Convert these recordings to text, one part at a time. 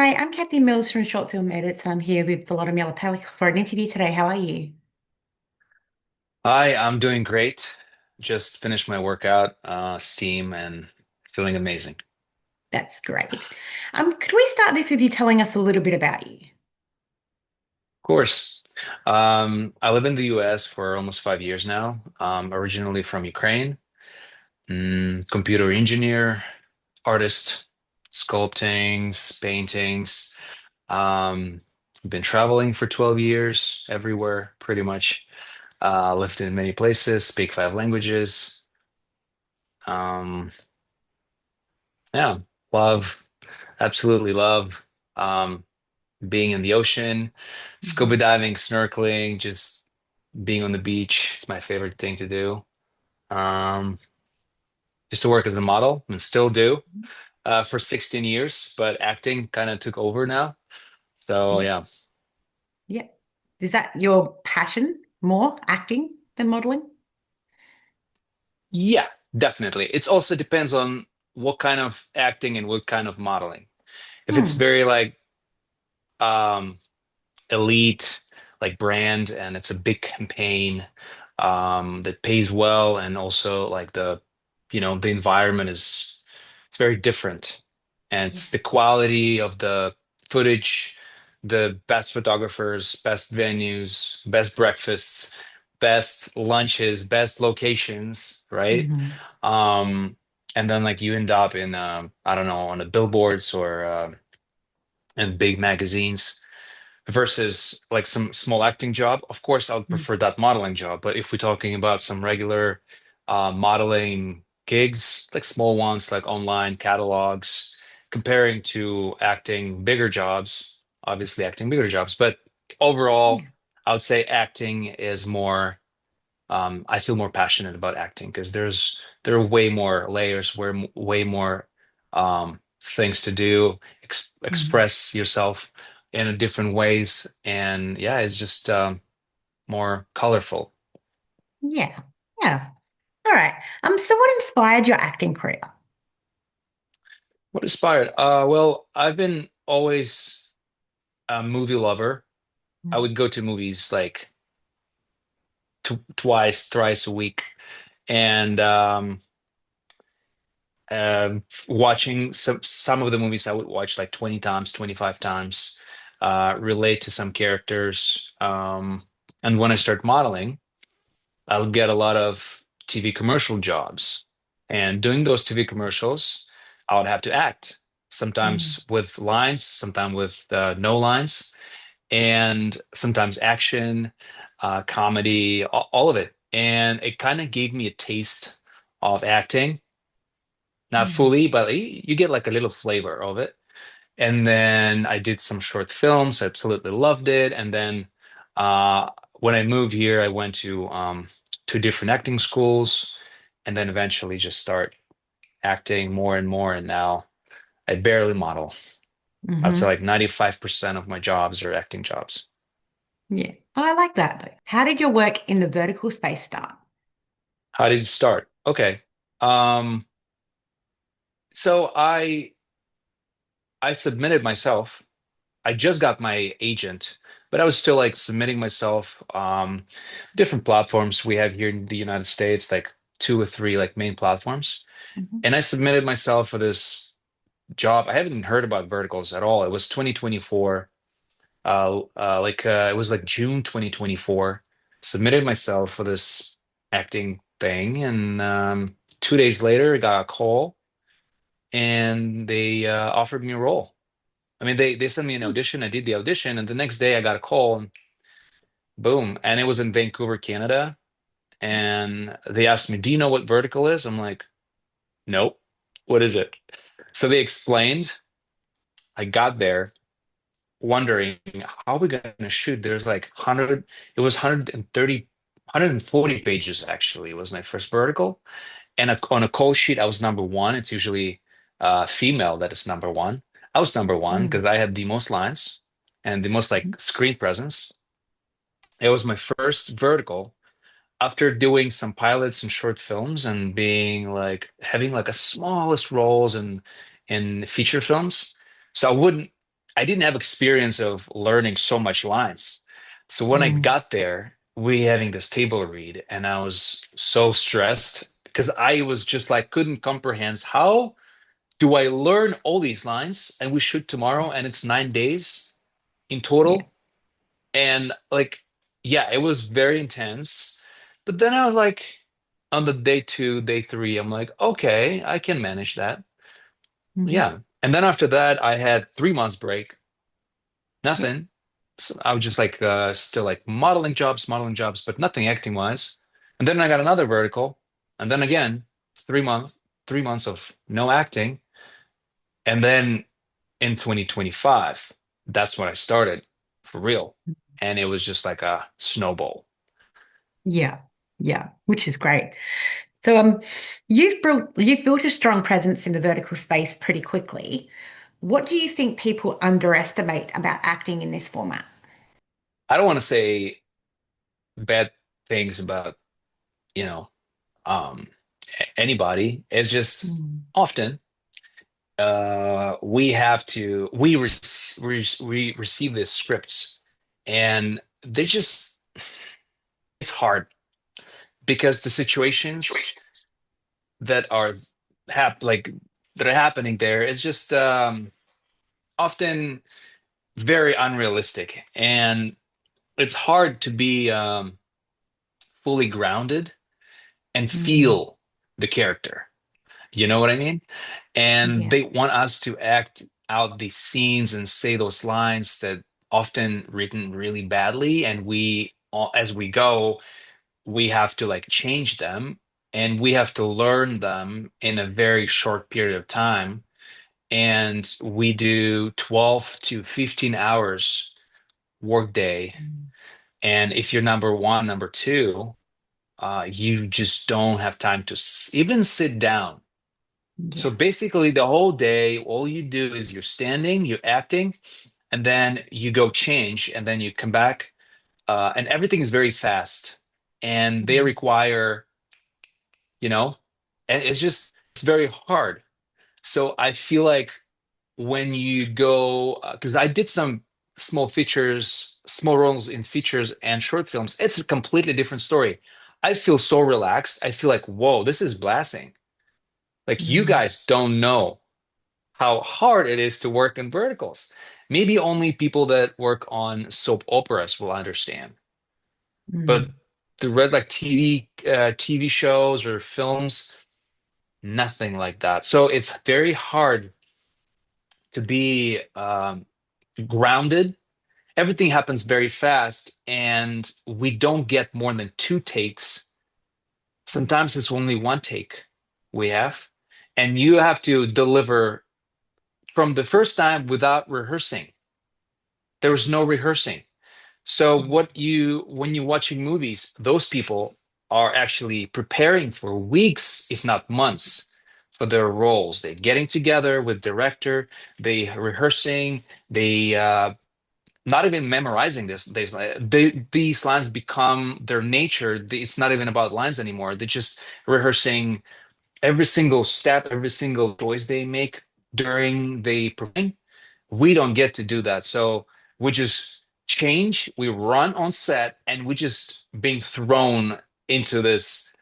Hi, I'm Kathy Mills from Short Film Edits. I'm here with Volodymyr Pielikh for an interview today. How are you? Hi, I'm doing great. Just finished my workout, steam, and feeling amazing. Of That's great. Could we start this with you telling us a little bit about you? course. I live in the US for almost 5 years now. Originally from Ukraine, computer engineer, artist, sculptings, paintings. Um, been traveling for 12 years, everywhere, pretty much. Lived in many places, speak 5 languages. Um, yeah, love, absolutely love. Um, being in the ocean, scuba Mhm. diving, snorkeling, just being on the beach. It's my favorite thing to do. Um, Used to work as a model and still do for 16 years, but acting kind of took over now. So Yeah, yeah, yeah. Is that your passion more, acting than modeling? yeah, definitely. It's also depends on what kind of acting and what kind of modeling. If it's Hmm. very like um, elite, like brand, and it's a big campaign that pays well, and also like the environment is it's very different, and Yeah. it's the quality of the footage, the best photographers, best venues, best breakfasts, best lunches, best locations, right? Mhm. Um, and then like you end up in I don't know, on the billboards or in big magazines versus like some small acting job. Of course, I would Mm. prefer that modeling job. But if we're talking about some regular modeling gigs, like small ones, like online catalogs, comparing to acting bigger jobs, obviously acting bigger jobs. But overall, Yeah. I would say acting is more. I feel more passionate about acting because there are way more layers, where way more things to do, Mhm. express yourself in a different ways, and yeah, it's just more colorful. Yeah. Yeah. All right. So what inspired your acting career? What inspired? Well, I've been always a movie lover. I Mm. would go to movies like tw twice, thrice a week, and watching some of the movies I would watch like 20 times, 25 times, relate to some characters. And when I start modeling, I'll get a lot of TV commercial jobs. And doing those TV commercials, I would have to act, Mm. sometimes with lines, sometimes with no lines, and sometimes action, comedy, all of it. And it kind of gave me a taste of acting, not Mm. fully, but you get like a little flavor of it. And then I did some short films. I absolutely loved it. And then when I moved here, I went to different acting schools, and then eventually just start acting more and more. And now I barely model. I'd say Hmm. like 95% of my jobs are acting jobs. Yeah. Oh, I like that though. How did your work in the vertical space start? How did it start? Okay. Um, so I submitted myself. I just got my agent, but I was still like submitting myself different platforms we have here in the United States, like two or three like main platforms. Mhm. And I submitted myself for this job. I haven't heard about verticals at all. It was 2024. It was like June 2024. Submitted myself for this acting thing, and 2 days later, I got a call, and they offered me a role. I mean, they sent me an audition. I did the audition, and the next day I got a call, and boom, and it was in Vancouver, Canada. And they asked me, "Do you know what vertical is?" I'm like, "Nope. What is it?" So they explained. I got there wondering how are we going to shoot. There's like 100, it was 130, 140 pages actually. It was my first vertical. And on a call sheet, I was number one. It's usually female that is number one. I was number one Mm. because I had the most lines and the most like screen presence. It was my first vertical after doing some pilots and short films and being like having like a smallest roles in feature films. So I wouldn't. I didn't have experience of learning so much lines. So when I Mm. got there, we having this table read, and I was so stressed because I was just like couldn't comprehend how do I learn all these lines and we shoot tomorrow and it's 9 days in Yeah. total. And like, yeah, it was very intense. But then I was like, on the day two, day three, I'm like, okay, I can manage that. Hmm. Yeah. And then after that, I had 3 months break, Yeah. nothing. So I was just like still like modeling jobs, but nothing acting wise. And then I got another vertical, and then again, 3 months, 3 months of no acting. And then in 2025, that's when I started for real. And it was just like a snowball. Yeah. Yeah. Which is great. So you've built a strong presence in the vertical space pretty quickly. What do you think people underestimate about acting in this format? I don't want to say bad things about, you know, um, anybody. It's just Mm. often we have to we receive these scripts, and they just it's hard because the situations that are like that are happening there is just often very unrealistic, and it's hard to be fully grounded and Mm. feel the character. You know what I mean? And Yeah. they want us to act out these scenes and say those lines that often written really badly, and we as we go, we have to like change them, and we have to learn them in a very short period of time. And we do 12 to 15 hours workday. Mm. And if you're number one, number two, you just don't have time to even sit down. So Yeah. basically, the whole day, all you do is you're standing, you're acting, and then you go change, and then you come back, and everything is very fast. And they Mm. require, you know, and it's very hard. So I feel like when you go, because I did some small features, small roles in features and short films, it's a completely different story. I feel so relaxed. I feel like, whoa, this is blasting. Like you Mm. guys don't know how hard it is to work in verticals. Maybe only people that work on soap operas will understand. But Mm. the red like TV shows or films, nothing like that. So it's very hard to be grounded. Everything happens very fast, and we don't get more than two takes. Sometimes it's only one take we have, and you have to deliver from the first time without rehearsing. There's no rehearsing. So when you're watching movies, those people are actually preparing for weeks, if not months, for their roles. They're getting together with director, they rehearsing, they not even memorizing these lines become their nature. It's not even about lines anymore. They're just rehearsing every single step, every single choice they make during the performing. We don't get to do that. So we just change, we run on set, and we just being thrown into this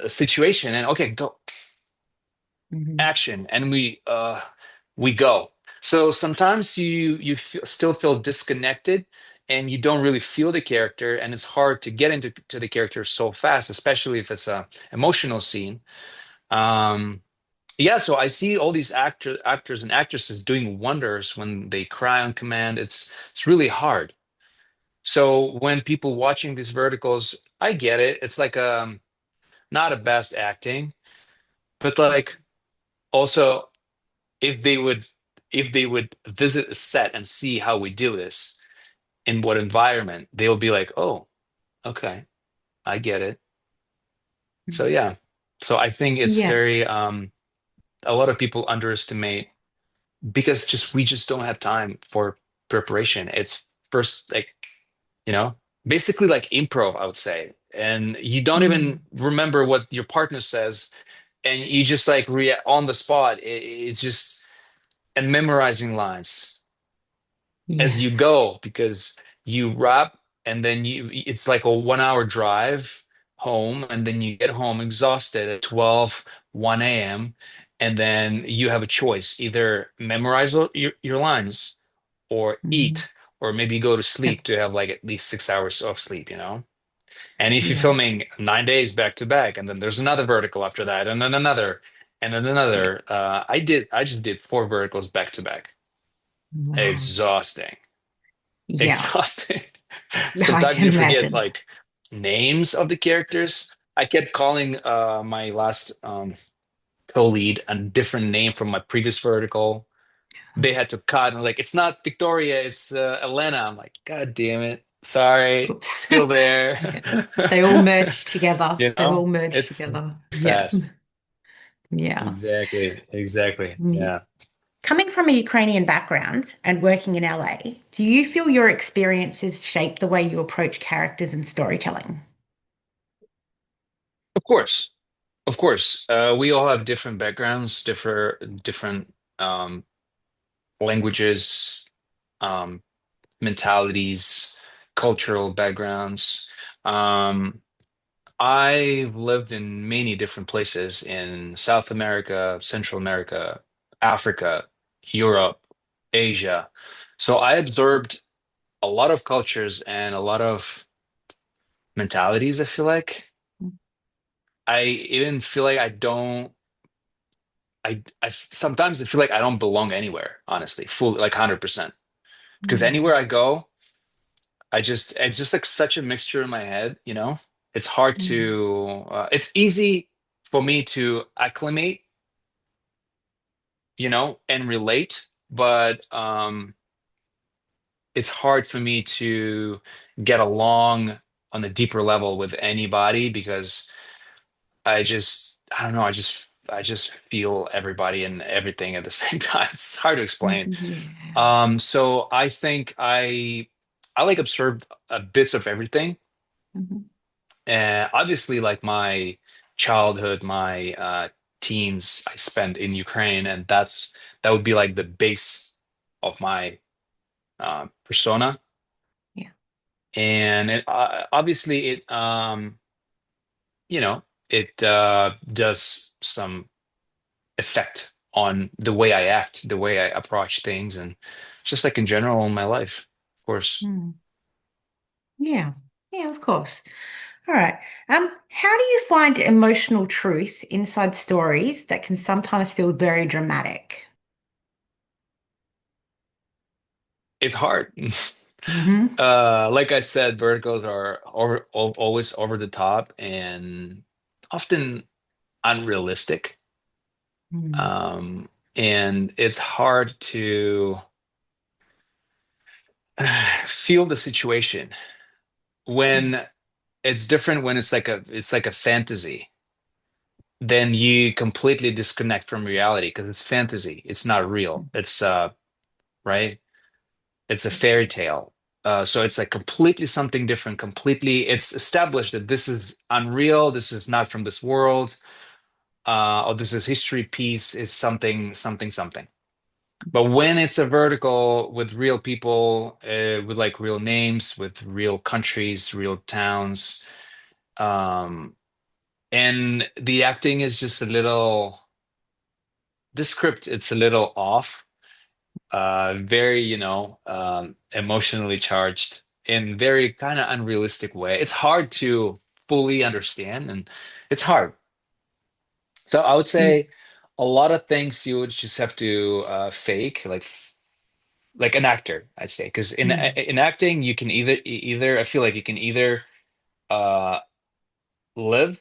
situation, and okay, go Mhm. action, and we go. So sometimes still feel disconnected, and you don't really feel the character, and it's hard to get into to the character so fast, especially if it's a emotional scene. um yeah, so I see all these actors and actresses doing wonders when they cry on command. It's really hard. So when people watching these verticals, I get it. It's like not a best acting, but like also if they would if they would visit a set and see how we do this in what environment, they'll be like, "Oh, okay, I get it." So yeah. So I think it's Yeah. very a lot of people underestimate because just we just don't have time for preparation. It's first like, you know, basically like improv, I would say. And you don't even Mm. remember what your partner says, and you just like react on the spot. It's just and memorizing lines as you Yes. go because you rap and then it's like a 1 hour drive home and then you get home exhausted at 12 1 a.m. and then you have a choice either memorize your lines or Mm. eat or maybe go to sleep Yep. to have like at least 6 hours of sleep, you know? And if you're Yeah. filming 9 days back to back and then there's another vertical after that and then Yeah. another I just did 4 verticals back to back. Wow. Exhausting. Yeah. Exhausting. I Sometimes can you forget imagine. like names of the characters. I kept calling my last co-lead a different name from my previous vertical. They had to cut and like it's not Victoria, it's Elena. I'm like, God damn it. Sorry, Oops. still there. Yeah. They all merged together. You They've all know, merged it's together. Yeah. fast. Yeah. Exactly. Exactly. Yeah. Yeah. Coming from a Ukrainian background and working in LA, do you feel your experiences shape the way you approach characters and storytelling? Of course. Of course. We all have different backgrounds, different languages, um, mentalities, cultural backgrounds. Um, I've lived in many different places in South America, Central America, Africa, Europe, Asia. So I observed a lot of cultures and a lot of mentalities, I feel like. I even feel like sometimes I feel like I don't belong anywhere, honestly, fully, like 100%. Because Mm, anywhere I go, it's just like such a mixture in my head, you know? It's hard mm, it's easy for me to acclimate, you know, and relate, but it's hard for me to get along on a deeper level with anybody because I don't know, I just feel everybody and everything at the same time. It's hard to explain. yeah. So I think I like observed bits of everything. Mhm, Obviously, like my childhood, my teens, I spent in Ukraine, and that would be like the base of my persona. yeah. And obviously, you know, it does some effect on the way I act, the way I approach things, and just like in general in my life, of course. Mm, yeah. Yeah, of course. All right. How do you find emotional truth inside stories that can sometimes feel very dramatic? It's hard. Mm-hmm. Like I said, verticals are always over the top and often unrealistic. Mm, Um, and it's hard to feel the situation yeah. when it's different when it's like a fantasy. Then you completely disconnect from reality because it's fantasy. It's not real. It's right? It's a fairy tale. So it's like completely something different, completely it's established that this is unreal, this is not from this world, or this is history piece, is something. But when it's a vertical with real people, with like real names, with real countries, real towns, um, and the acting is just a little, the script, it's a little off, very, you know, emotionally charged in very kind of unrealistic way. It's hard to fully understand, and it's hard. So I would Yeah. say a lot of things you would just have to fake, like an actor, I'd say, because Mm, in acting you can either I feel like you can either uh live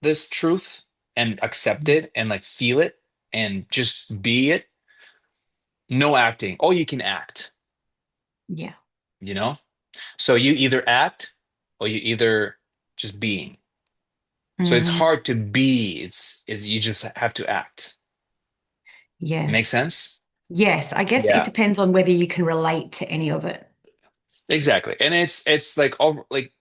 this truth and accept mm, it and like feel it and just be it. No acting, or you can act, yeah. you know? So you either act or you either just being. So it's Hmm. hard to be. It's is you just have to act. Make Yes. sense? Yes. I guess it Yeah, depends on whether you can relate to any of it. exactly. And it's like over like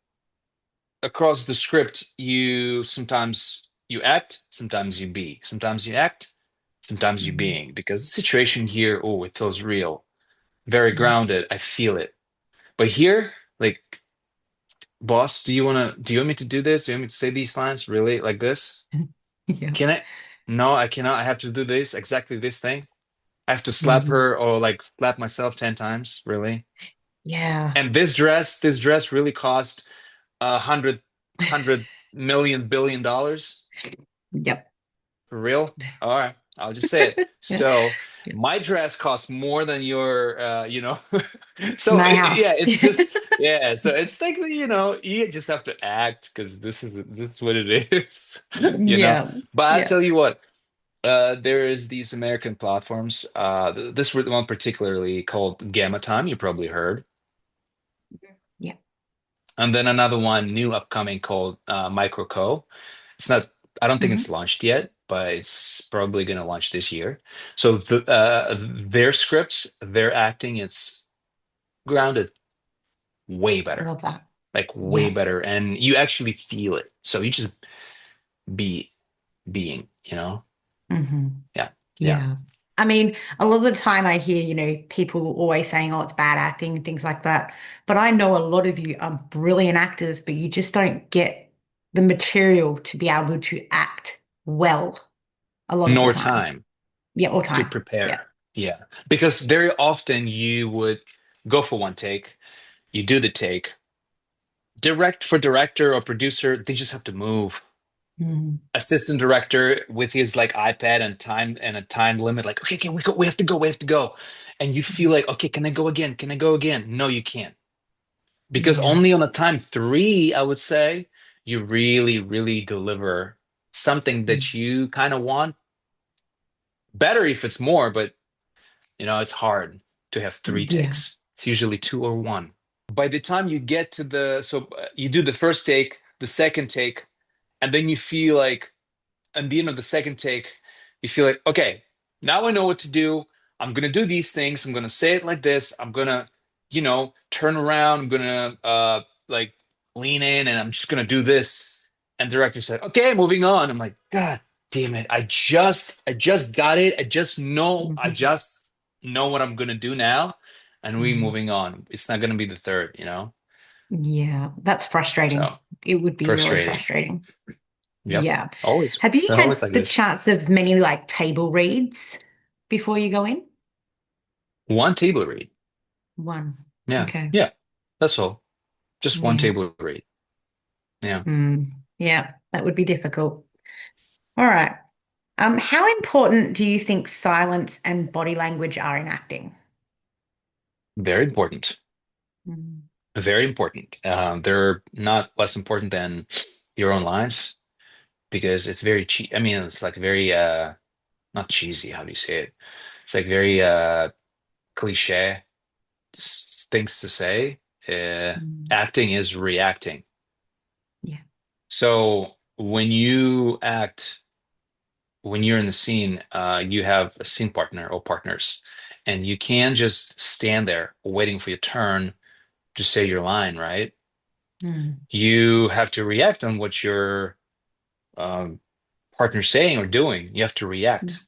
across the script, you sometimes you act, sometimes you be, sometimes you act, sometimes you Mm. being, because the situation here, oh, it feels real, very Mm. grounded. I feel it. But here, like, boss, do you want me to do this? Do you want me to say these lines? Really? Like this? Yeah. Can I? No, I cannot. I have to do this, exactly this thing. I have to slap Hmm. her or like slap myself 10 times, really? Yeah. And this dress really cost 100 million billion dollars. Yep. For real? All right, I'll just say it. Yeah. So Yeah. my dress costs more than your, So My yeah, house. it's just yeah. So it's like you just have to act because this is what it is, Yeah. But I Yeah. tell you what, there is these American platforms. This one particularly called Gamma Time. You probably heard. Yeah. And then another one, new upcoming called MicroCo. It's not, I don't think it's Hmm. launched yet, but it's probably going to launch this year. So their scripts, their acting, it's grounded, way I better, love that. like way Yeah. better, and you actually feel it. So you just be being. Hmm. Yeah, yeah. Yeah. I mean, a lot of the time I hear, people always saying, oh, it's bad acting and things like that. But I know a lot of you are brilliant actors, but you just don't get the material to be able to act well a lot of the Nor time. time Yeah, all to time. Yeah. prepare. Yeah, because very often you would go for one take, you do the take. Direct for director or producer, they just have to move. Mm. Assistant director with his like iPad and time and a time limit, like, okay, can we go? We have to go. We have to go. And you feel like, okay, can I go again? Can I go again? No, you can't. Because Yeah. only on a time three, I would say, you really, really deliver something Mm. that you kind of want. Better if it's more, but it's hard to have three Yeah. takes. It's usually two or one. By the time you get to you do the first take, the second take, and then you feel like at the end of the second take, you feel like, okay, now I know what to do. I'm gonna do these things. I'm gonna say it like this. I'm gonna, turn around. I'm gonna like lean in, and I'm just gonna do this. And the director said, okay, moving on. I'm like, God damn it! I just got it. I Mhm. just know what I'm gonna do now, and we Mm. moving on. It's not gonna be the third. Yeah. That's frustrating. So It would be really frustrating. frustrating. Yep. Yeah. Always. Have you They're had always like the this. chance of many like table reads before you go in? One table read. One. Yeah, Okay. yeah, that's all. Just one Yeah. table read. Yeah, Mm. Yeah. That would be difficult. All right. How important do you think silence and body language are in acting? very important. Mm. Very important. They're not less important than your own lines because it's very cheap. I mean, it's like very not cheesy. How do you say it? It's like very cliche things to say. Uh, Mm. Acting is reacting. Yeah. So when you act, when you're in the scene, you have a scene partner or partners, and you can't just stand there waiting for your turn to say your line, right? Mm. You have to react on what your um, partner's saying or doing. You have to react.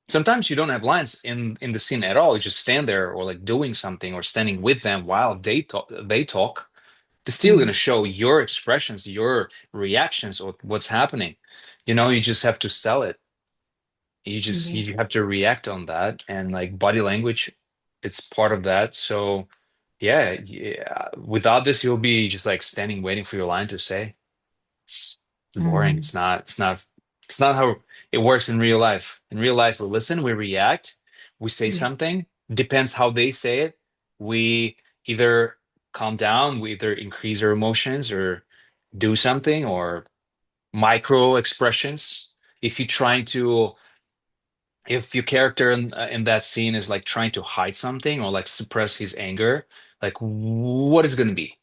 Sometimes you don't have lines in the scene at all. You just stand there or like doing something or standing with them while they talk. They talk. They're still going to Mm. show your expressions, your reactions, or what's happening. You just have to sell it. Yeah. You have to react on that, and like body language, it's part of that. So yeah, yeah. Without this, you'll be just like standing waiting for your line to say. It's boring. Mm. It's not how it works in real life. In real life, we listen, we react, we say Yeah. something. Depends how they say it. We either calm down, we either increase our emotions or do something or micro expressions. If you're trying to if your character in that scene is like trying to hide something or like suppress his anger, like what is going to be?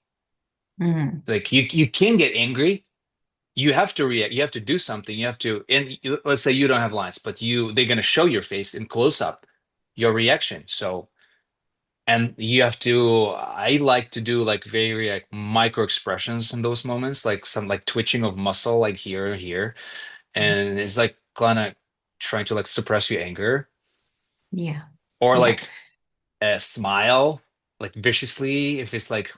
Mm. Like you can get angry. You have to react. You have to do something. You have to. And let's say you don't have lines, but they're going to show your face in close up, your reaction. So and you have to. I like to do like very like micro expressions in those moments, like some like twitching of muscle, like here and here, and it's like kind of trying to like suppress your anger, Yeah. or Yeah. like smile like viciously if it's like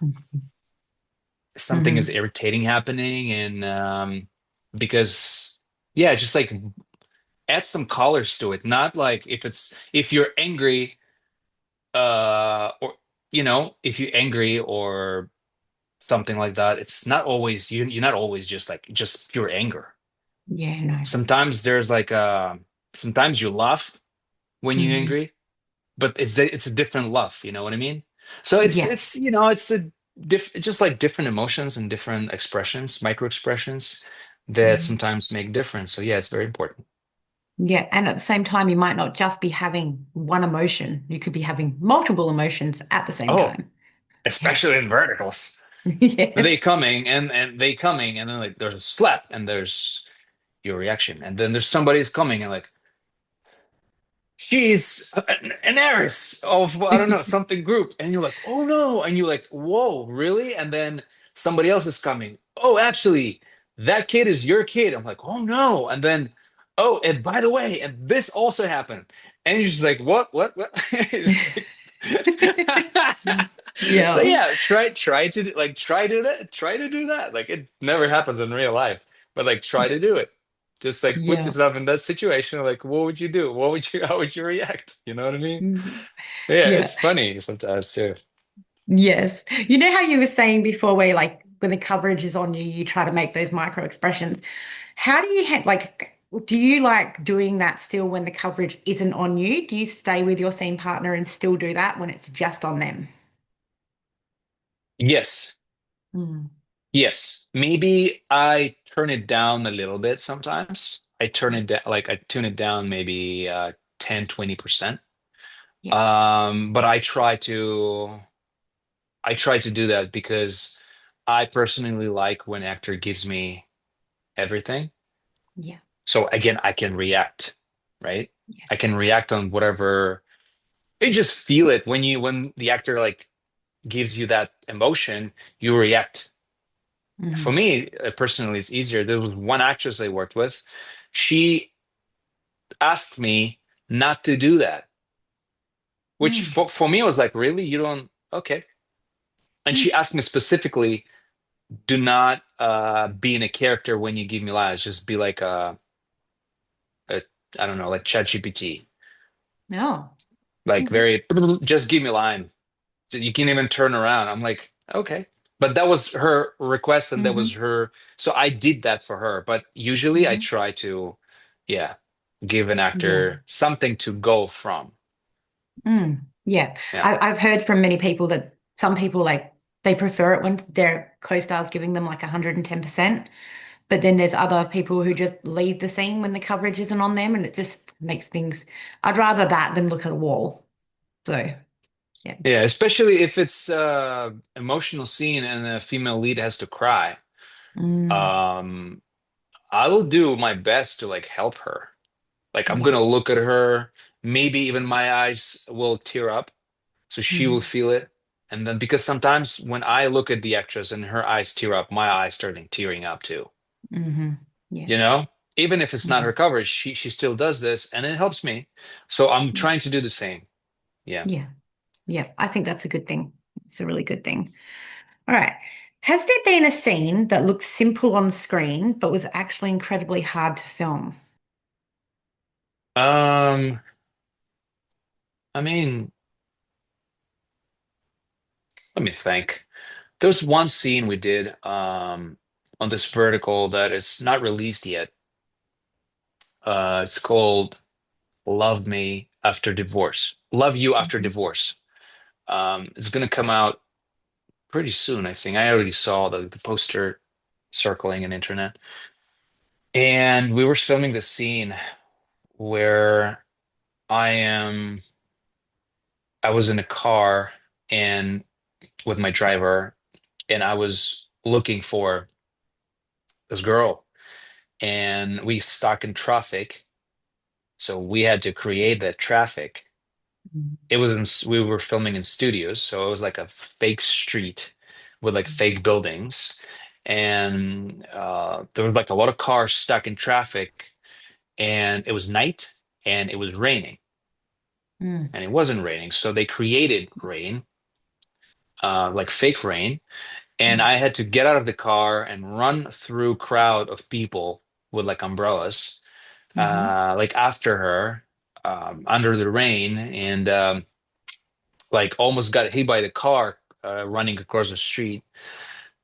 something is Hmm. irritating happening, and because yeah, just like add some colors to it. Not like if you're angry, or if you're angry or something like that, it's not always you're not always just like just pure anger. Yeah, no. Sometimes there's like sometimes you laugh when you're Hmm. angry, but it's a different love, you know what I mean? So Yeah. it's a just like different emotions and different expressions, micro expressions that Hmm. sometimes make difference. So yeah, it's very important. Yeah. And at the same time, you might not just be having one emotion. You could be having multiple emotions at the same Oh, time. Yeah. especially in verticals. They Yes. coming and they coming, and then like there's a slap and there's your reaction, and then there's somebody's coming and like she's an heiress of I don't know something group, and you're like, oh no, and you're like, whoa, really? And then somebody else is coming. Oh, actually, that kid is your kid. I'm like, oh no, and then oh, and by the way, and this also happened, and you're just like, what? It's like- so Yeah. yeah, try to do that. Like it never happens in real life, but like try to do it. Just like put Yeah. yourself in that situation. Like, what would you do? How would you react? You know what I mean? Mhm. Yeah, Yeah. it's funny sometimes too. Yes. You know how you were saying before where like when the coverage is on you, you try to make those micro expressions. How do you like do you like doing that still when the coverage isn't on you? Do you stay with your scene partner and still do that when it's just on them? Yes, Mm. yes. Maybe I turn it down a little bit sometimes. I turn Yeah. it down, like I tune it down maybe 10, 20%. Yeah. But I try to do that because I personally like when actor gives me everything. Yeah. So again, I can react, right? I Yes. can react on whatever. You just feel it when the actor like gives you that emotion, you react. For Hmm. me, personally, it's easier. There was one actress I worked with. She asked me not to do that, which Mm. for me was like, really? You don't? Okay. And Mm. she asked me specifically, do not be in a character when you give me lines. Just be like a I don't know, like ChatGPT. No. Like Okay. very, just give me a line. So you can't even turn around. I'm like, okay. But that was her request and that was Hmm. her. So I did that for her. But usually I Hmm. try to, yeah, give an Yeah. actor something to go from. Mm. Yeah. Yeah. I've heard from many people that some people like they prefer it when their co-star's giving them like 110%. But then there's other people who just leave the scene when the coverage isn't on them, and it just makes things. I'd rather that than look at a wall. So, yeah. Yeah. Especially if it's emotional scene and the female lead has to cry. Mm, Um, I will do my best to like help her. Like I'm yeah. gonna look at her. Maybe even my eyes will tear up, so she will Mm, feel it. And then because sometimes when I look at the actress and her eyes tear up, my eyes starting tearing up too. hmm. Yeah. You know, even if it's not her Mm, coverage, she still does this, and it helps me. So I'm yeah. trying to do the same. Yeah. Yeah. Yeah. I think that's a good thing. It's a really good thing. All right. Has there been a scene that looked simple on screen but was actually incredibly hard to film? Um, I mean, let me think. There's one scene we did on this vertical that is not released yet. It's called Love Me After Divorce. Love You After Mhm. Divorce. It's gonna come out pretty soon, I think. I already saw the poster circling on internet. And we were filming the scene where I am I was in a car and with my driver, and I was looking for this girl, and we stuck in traffic, so we had to create that traffic. Mhm. We were filming in studios, so it was like a fake street with like fake buildings, and there was like a lot of cars stuck in traffic, and it was night and it was raining Mm, and it wasn't raining. So they created rain, like fake rain. And yeah. I had to get out of the car and run through crowd of people with like umbrellas, Hmm. like after her, under the rain, and like almost got hit by the car running across the street.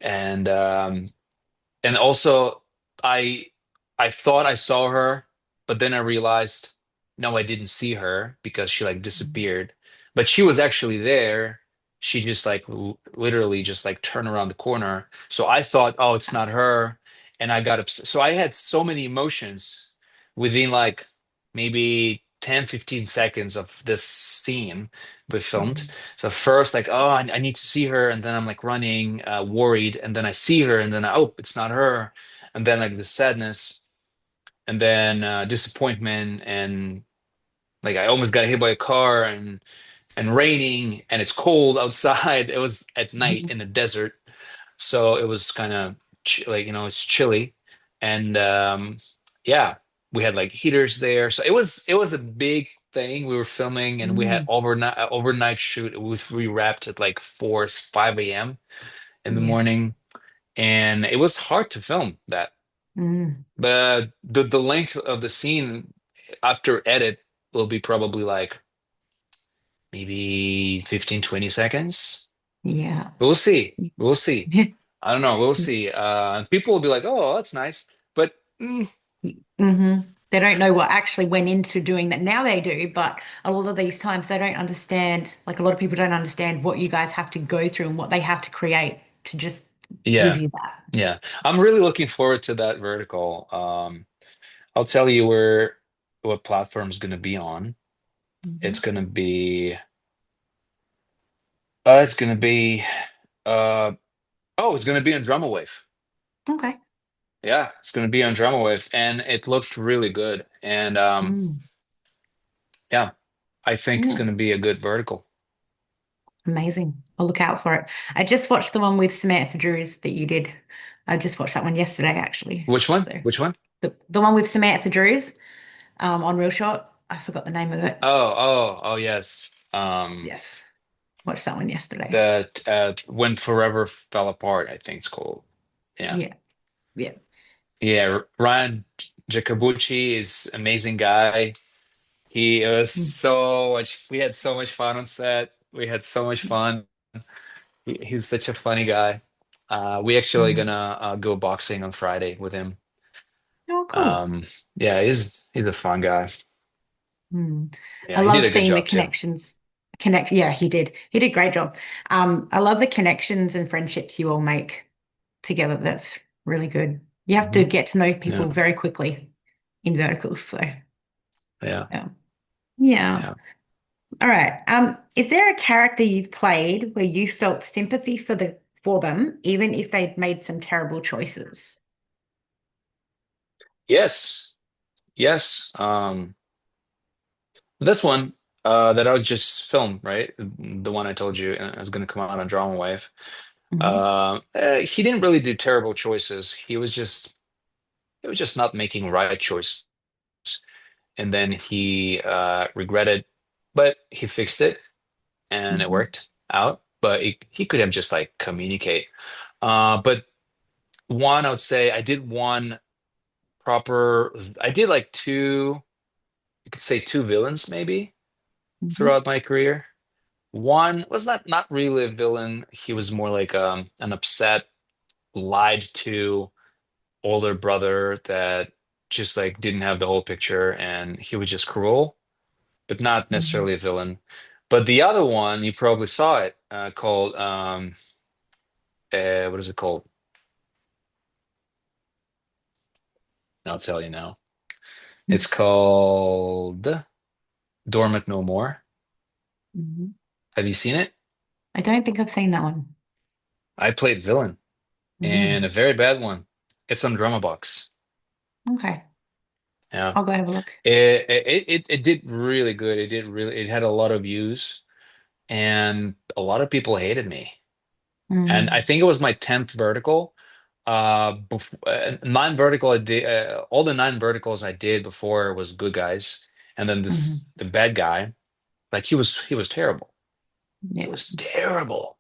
And and also I I thought I saw her, but then I realized no, I didn't see her because she like disappeared. But she was actually there. She just like literally just like turned around the corner. So I thought, oh, it's not her, and I got upset. So I had so many emotions within like maybe 10, 15 seconds of this scene we filmed. Mm, So first, like, oh, I need to see her, and then I'm like running, worried, and then I see her, and then oh, it's not her, and then like the sadness, and then disappointment, and like I almost got hit by a car, and raining, and it's cold outside. It was at night mhm. in the desert, so it was kind of ch like it's chilly, and yeah, we had like heaters there, so it was a big thing. We were filming, and we had Mm, overnight shoot. We wrapped at like 4, 5 a.m. in the yeah. morning, and it was hard to film that. Mm, But the length of the scene after edit will be probably like maybe 15, 20 seconds. yeah. We'll see. We'll see. I don't know. We'll see. People will be like, "Oh, that's nice," but Hmm. They don't know what actually went into doing that. Now they do, but a lot of these times they don't understand, like a lot of people don't understand what you guys have to go through and what they have to create to just give yeah, you that. yeah. I'm really looking forward to that vertical. I'll tell you where what platform is going to be on. It's Hmm. going to be. It's going to be. Uh, oh, it's going to be on Drumawave. Okay. Yeah, it's going to be on Drumawave, and it looked really good. And Mm. yeah, I think it's Yeah. going to be a good vertical. Amazing. I'll look out for it. I just watched the one with Samantha Drews that you did. I just watched that one yesterday, actually. Which one? So Which one? the one with Samantha Drews, on Real Shot. I forgot the name of it. Oh, yes. Yes. Watched that one yesterday. That When Forever Fell Apart, I think it's called. Yeah. Yeah. Yeah. Yeah, Ryan Jacobucci is amazing guy. He was Mm. so much, we had so much fun on set. We had so much fun. He's such a funny guy. We actually Mm. gonna go boxing on Friday with him. Oh, cool. Um, yeah, he's a fun guy. Mm. I Yeah, he did love a good seeing the job too. connections. Connect. Yeah, he did. He did a great job. I love the connections and friendships you all make together. That's really good. You have to Hmm. get to know Yeah, people very quickly in verticals. So, yeah, yeah. Yeah. yeah. All right. Is there a character you've played where you felt sympathy for them, even if they'd made some terrible choices? Yes, yes. This one that I just filmed, right? The one I told you is going to come out on Drama Wave. Hmm. He didn't really do terrible choices. He was just not making right choice, and then he regretted, but he fixed it and it Hmm. worked out. But he could have just like communicate. But one, I would say I did one proper. I did like two. You could say two villains maybe Hmm. throughout my career. One was not really a villain. He was more like an upset, lied to older brother that just like didn't have the whole picture, and he was just cruel, but not Hmm. necessarily a villain. But the other one, you probably saw it, called what is it called? I'll tell you now. It's called Dormant No More. Hmm. Have you seen it? I don't think I've seen that one. I played villain and a Mm. very bad one. It's on Drama Box. Okay. Yeah. I'll go have a look. It did really good. It had a lot of views and a lot of people hated me. And I Mm. think it was my 10th vertical. Nine vertical I did, all the nine verticals I did before was good guys, and then Hmm. this the bad guy, like he was terrible. He Yeah. was terrible,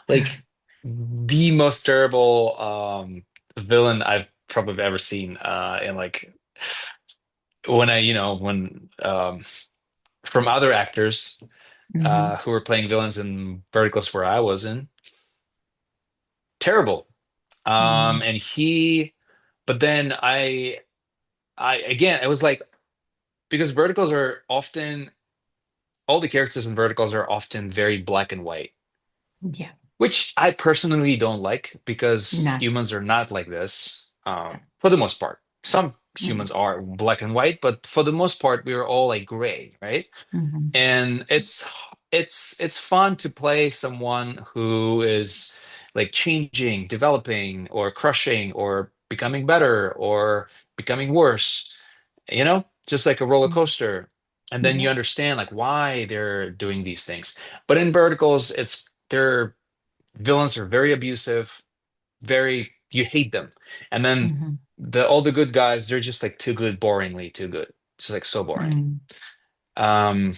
like the most terrible villain I've probably ever seen. And like when when from other actors Hmm. who were playing villains in verticals where I was in, terrible. Mm. And he, but then I again, it was like because verticals are often all the characters in verticals are often very black and white, Yeah. which I personally don't like because No. humans are not like this, for the most part. Some Mm. humans are black and white, but for the most part, we are all like gray, right? Hmm. And it's fun to play someone who is like changing, developing, or crushing, or becoming better, or becoming worse, just like a roller coaster. And then you Yeah. understand like why they're doing these things. But in verticals, it's their villains are very abusive, very you hate them. And then Hmm. the all the good guys, they're just like too good, boringly too good. Just like so boring. Mm. Um,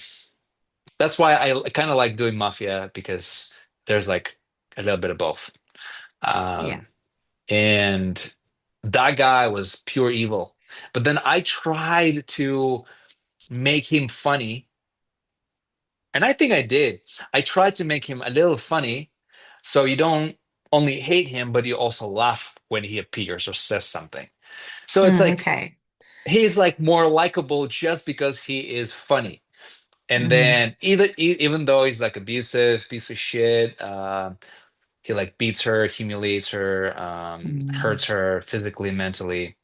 that's why I kind of like doing Mafia because there's like a little bit of both. Yeah. Um, and that guy was pure evil. But then I tried to make him funny, and I think I did. I tried to make him a little funny, so you don't only hate him, but you also laugh when he appears or says something. So it's Mm, like okay. he's like more likable just because he is funny. And Mm. then even though he's like abusive, piece of shit, he like beats her, humiliates her, Mm. hurts her physically, mentally.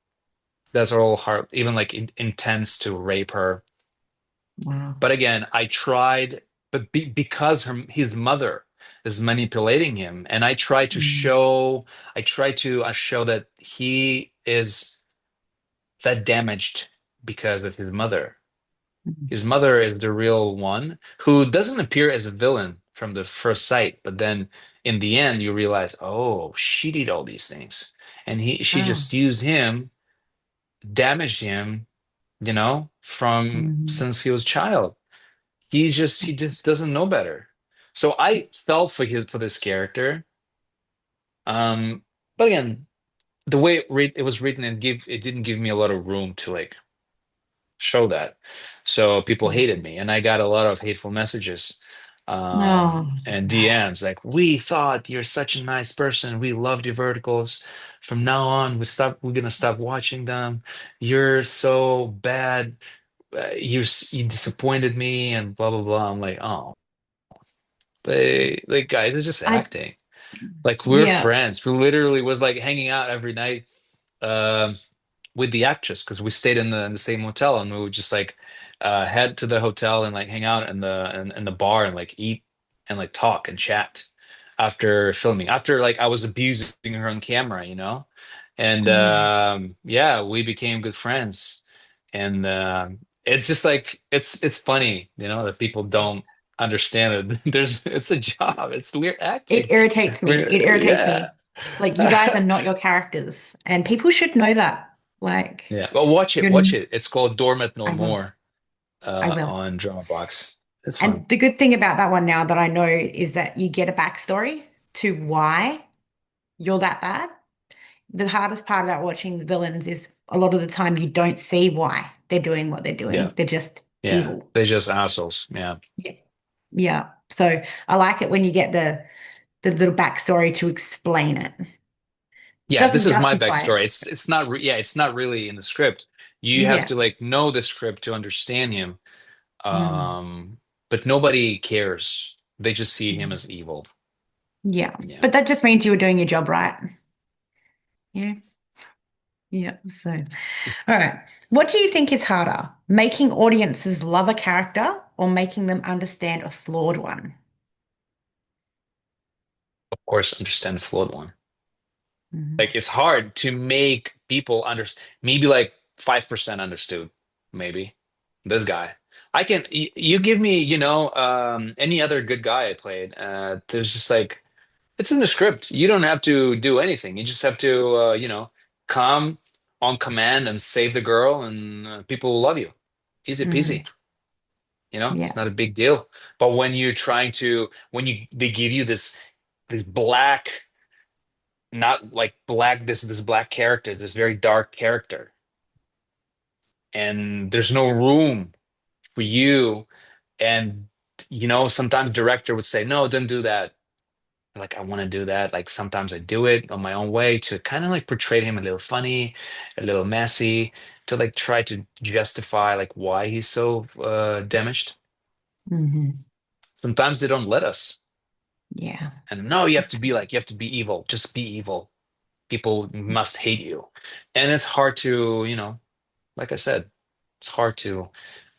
That's all hard, even like intends to rape her. Wow. But again, I tried, but because his mother is manipulating him, and Mm. I try to show that he is that damaged because of his mother. Mm. His mother is the real one who doesn't appear as a villain from the first sight, but then in the end you realize, oh, she did all these things, and she Wow. just used him, damaged him, from Mm. since he was a child. He just doesn't know better. So I felt for this character. Um, but again, the way it was written it didn't give me a lot of room to like show that. So people hated me, and I got a lot of hateful messages, No. and DMs like, "We thought you're such a nice person. We loved your verticals. From now on, we're gonna stop watching them. You're so bad. You disappointed me, and blah blah blah." I'm like, oh, like guys, it's just I acting. Like we're yeah. friends. We literally was like hanging out every night. With the actress because we stayed in the same hotel, and we would just like head to the hotel and like hang out in the bar and like eat and like talk and chat after filming, after like I was abusing her on camera, and Mm. yeah, we became good friends. And it's just like it's funny, that people don't understand it. It's a job, it's we're It acting, irritates me. we're It irritates yeah. me. Like you guys are not your characters, and people should know that. Like Yeah, well, watch it, you're, watch it. It's called Dormant No I will. More I will. on Drama Box. It's fun. And the good thing about that one now that I know is that you get a backstory to why you're that bad. The hardest part about watching the villains is a lot of the time you don't see why they're doing what they're Yeah, doing. They're just yeah. evil. They're just assholes. Yeah, Yeah. Yeah. So I like it when you get the little backstory to explain it. yeah. This Doesn't is my justify it. backstory. It's not. Yeah, it's not really in the script. You have Yeah. to like know the script to understand him. Mm. Um, but nobody cares. They just see him Mm. as evil. Yeah. Yeah. But that just means you were doing your job right. Yeah. Yeah. So, all right. What do you think is harder, making audiences love a character or making them understand a flawed one? Of course, understand the flawed one. Mhm. Like it's hard to make people understand. Maybe like 5% understood. Maybe this guy. You give me, any other good guy I played. There's just like It's in the script. You don't have to do anything. You just have to, come on command and save the girl, and people will love you. Easy Mm, peasy. It's yeah. not a big deal. But when you're trying to, when they give you this black, not like black, this black character, this very dark character, and there's no room for you. And sometimes director would say, no, don't do that. Like, I want to do that. Like, sometimes I do it on my own way to kind of like portray him a little funny, a little messy, to like try to justify like why he's so damaged. Hmm. Sometimes they don't let us. Yeah. And no, That's good. you have to be evil. Just be evil. People must hate you. And it's hard to, like I said, it's hard to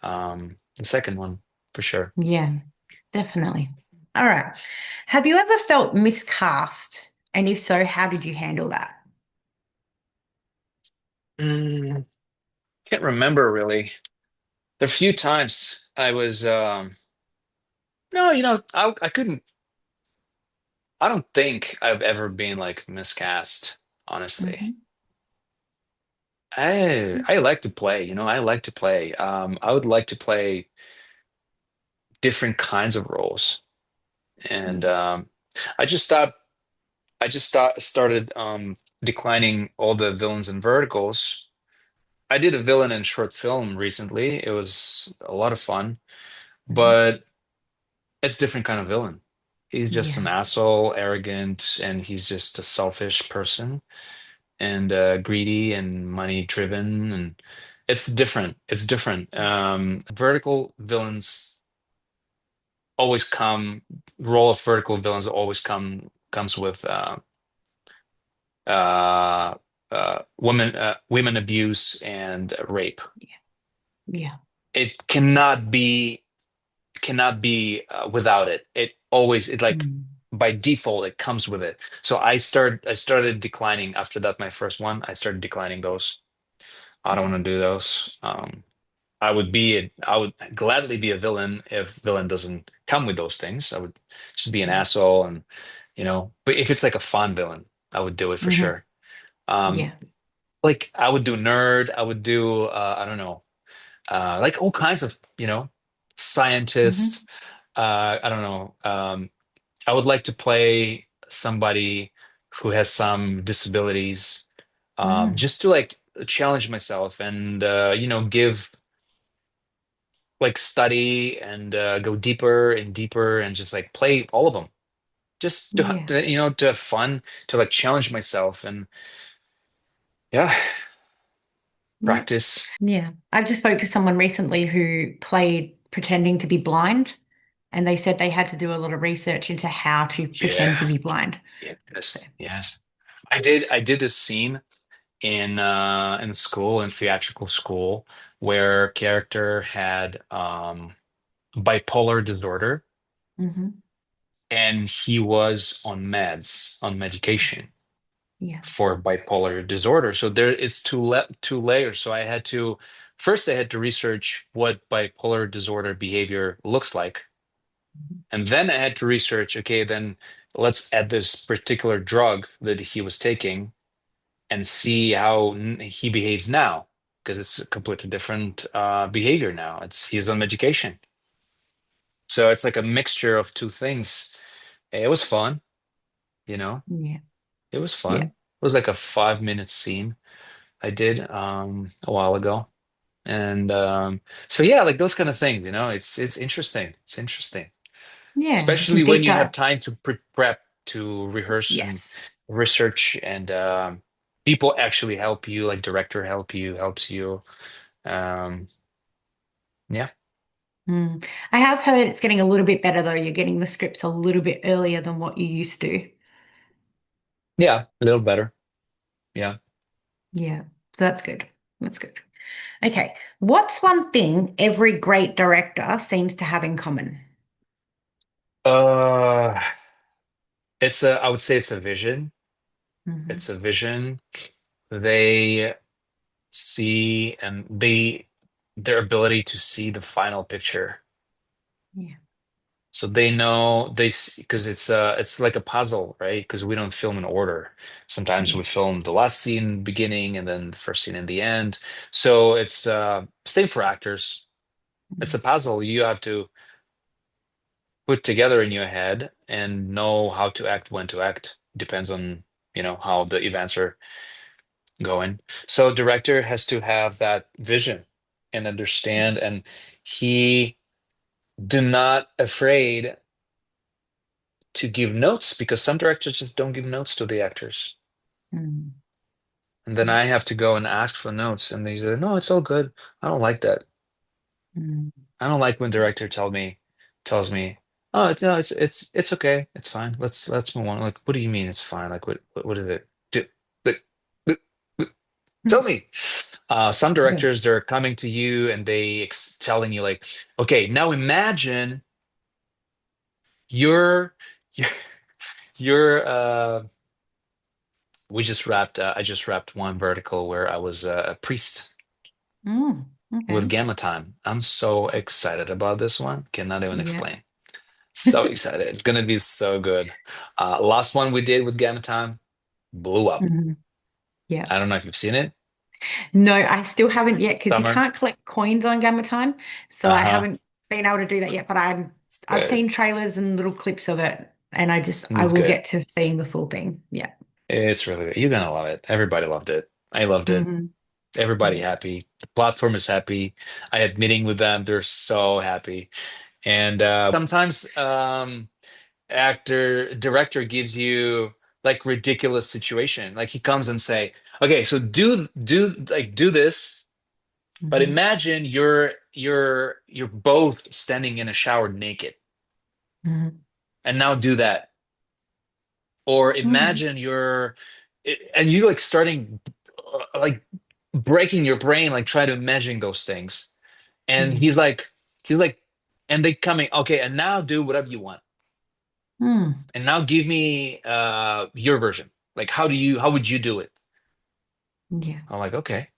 the second one for sure. Yeah, definitely. All right. Have you ever felt miscast? And if so, how did you handle that? Mm, can't remember really. The few times I was no, I couldn't. I don't think I've ever been like miscast, honestly. Hmm. I like to play, I like to play. I would like to play different kinds of roles. And Yeah. I just stopped started declining all the villains and verticals. I did a villain in short film recently. It was a lot of fun, Hmm. but it's different kind of villain. He's just Yeah. an asshole, arrogant, and he's just a selfish person and greedy and money driven, and it's different. It's different. Vertical villains always come. Role of vertical villains always comes with uh, women abuse and rape. Yeah. Yeah. It cannot be without it. It always it like Mm. by default it comes with it. So I started declining after that. My first one, I started declining those. I don't Yeah. want to do those. I would gladly be a villain if villain doesn't come with those things. I would just be an Yeah. asshole and but if it's like a fun villain, I would do it for Hmm. sure. Um, Yeah. like I would do nerd, I would do I don't know, like all kinds of, scientists. Hmm. I don't know. I would like to play somebody who has some disabilities, Hmm. just to like challenge myself and give like study and go deeper and deeper and just like play all of them. Just Yeah. to have fun, to like challenge myself and yeah, Yeah. practice. Yeah. I just spoke to someone recently who played pretending to be blind, and they said they had to do a lot of research into how to Yeah. pretend to be blind. So, Yes. Yes. I did this scene in school, in theatrical school, where character had bipolar disorder hmm. and he was on meds, on medication Yeah. for bipolar disorder. So there it's two layers. So I had to research what bipolar disorder behavior looks like. And then I had to research, okay, then let's add this particular drug that he was taking and see how he behaves now, because it's a completely different behavior now. He's on medication. So it's like a mixture of two things. It was fun, you know. Yeah. It was fun. Yeah. It was like a 5 minute scene I did a while ago. And so yeah, like those kind of things, it's interesting. It's interesting. Yeah. You can Especially when deep you have dive. time to prep, to rehearse and Yes. research, and people actually help you, like director helps you. Um, yeah, Mm. I have heard it's getting a little bit better though. You're getting the scripts a little bit earlier than what you used to. yeah, a little better. Yeah. Yeah. So that's good. That's good. Okay. What's one thing every great director seems to have in common? Uh, I would say it's a vision. It's Hmm. a vision. They see and their ability to see the final picture. Yeah. So they know because it's like a puzzle, right? Because we don't film in order. Sometimes Yeah. we film the last scene beginning and then the first scene in the end. So it's same for actors. It's a Mm. puzzle you have to put together in your head and know how to act, when to act. Depends on, how the events are going. So director has to have that vision and understand, and he do not afraid to give notes because some directors just don't give notes to the actors. Mm. And then Yeah. I have to go and ask for notes, and they say, "No, it's all good." I don't like that. Mm. I don't like when director tells me, "Oh, no, it's okay, it's fine. Let's move on." Like, what do you mean it's fine? Like, what is it? Like, tell me. Some Yeah. directors they're coming to you and they telling you like, "Okay, now imagine you're you're, you're we just wrapped I just wrapped one vertical where I was a priest Mm. with Okay. gamma time. I'm so excited about this one. Cannot even Yeah. explain. So excited. It's gonna be so good. Last one we did with gamma time blew up. Mhm. Yeah. I don't know if you've seen it. No, I still haven't yet because you Summer. can't collect coins on Gamma Time. So I Uh-huh. haven't been able to do that yet, but It's I've good. seen trailers and little clips of it and I It's will good. get to seeing the full thing. Yeah. It's really good. You're gonna love it. Everybody loved it. I loved it. Hmm. Everybody Yeah. happy. The platform is happy. I had meeting with them. They're so happy. And sometimes actor director gives you like ridiculous situation. Like he comes and say, "Okay, so do this, but Hmm. imagine you're both standing in a shower naked, Hmm. and now do that." Or Hmm. imagine and you like starting like breaking your brain, like try to imagine those things. And Yeah. he's like, and they coming, okay, and now do whatever you want. Mm. And now give me your version. Like how would you do it? Yeah. I'm like, okay.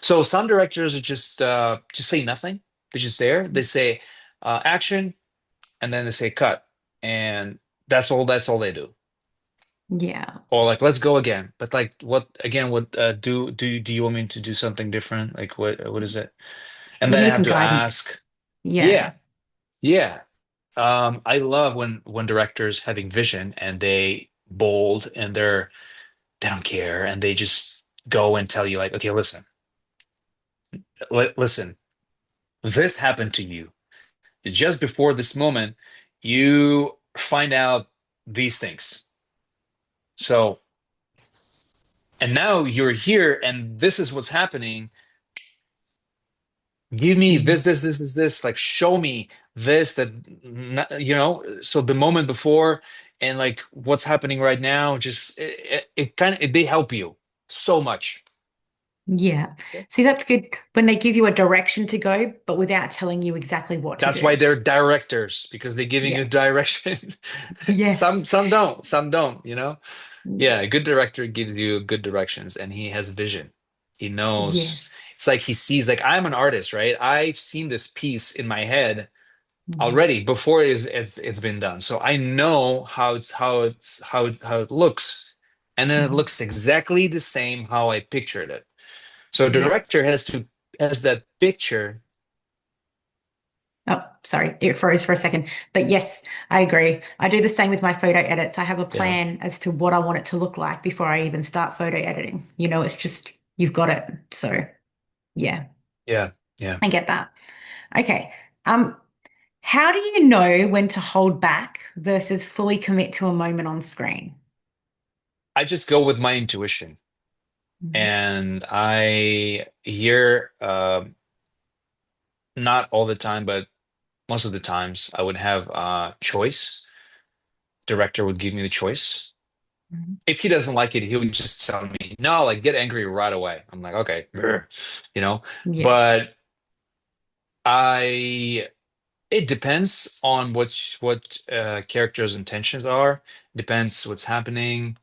So some directors are just say nothing. They're just there. They say action and then they say cut. And that's all they do. Yeah. Or like let's go again. But like what again what do you want me to do something different? Like what is it? And You then I need have some to guidance. ask, Yeah. yeah, yeah. I love when directors having vision and they bold and they don't care and they just go and tell you like, okay, listen, this happened to you. Just before this moment, you find out these things. So, and now you're here and this is what's happening. Give me Hmm. this, like show me this, that, so the moment before and like what's happening right now, just it kind of, they help you so much. Yeah. See, that's good when they give you a direction to go, but without telling you exactly what to That's why do. they're directors because they're giving Yeah. you direction. Some Yes. some don't, some don't. Yeah, Yeah. a good director gives you good directions and he has vision. He knows. Yes. It's like he sees, like I'm an artist, right? I've seen this piece in my head Hmm. already before it's been done. So I know how it looks. And then it Hmm. looks exactly the same how I pictured it. So Yeah. director has that picture. Oh, sorry, it froze for a second. But yes, I agree. I do the same with my photo edits. I have a Yeah. plan as to what I want it to look like before I even start photo editing. It's just you've got it. So yeah, Yeah. Yeah. I get that. Okay. Um, how do you know when to hold back versus fully commit to a moment on screen? I just go with my intuition. Mhm. And I hear not all the time, but most of the times I would have choice. Director would give me the choice. Mhm. If he doesn't like it, he would just tell me, no, like get angry right away. I'm like, okay, grr, you know. Yeah. But I it depends on what character's intentions are. Depends what's happening.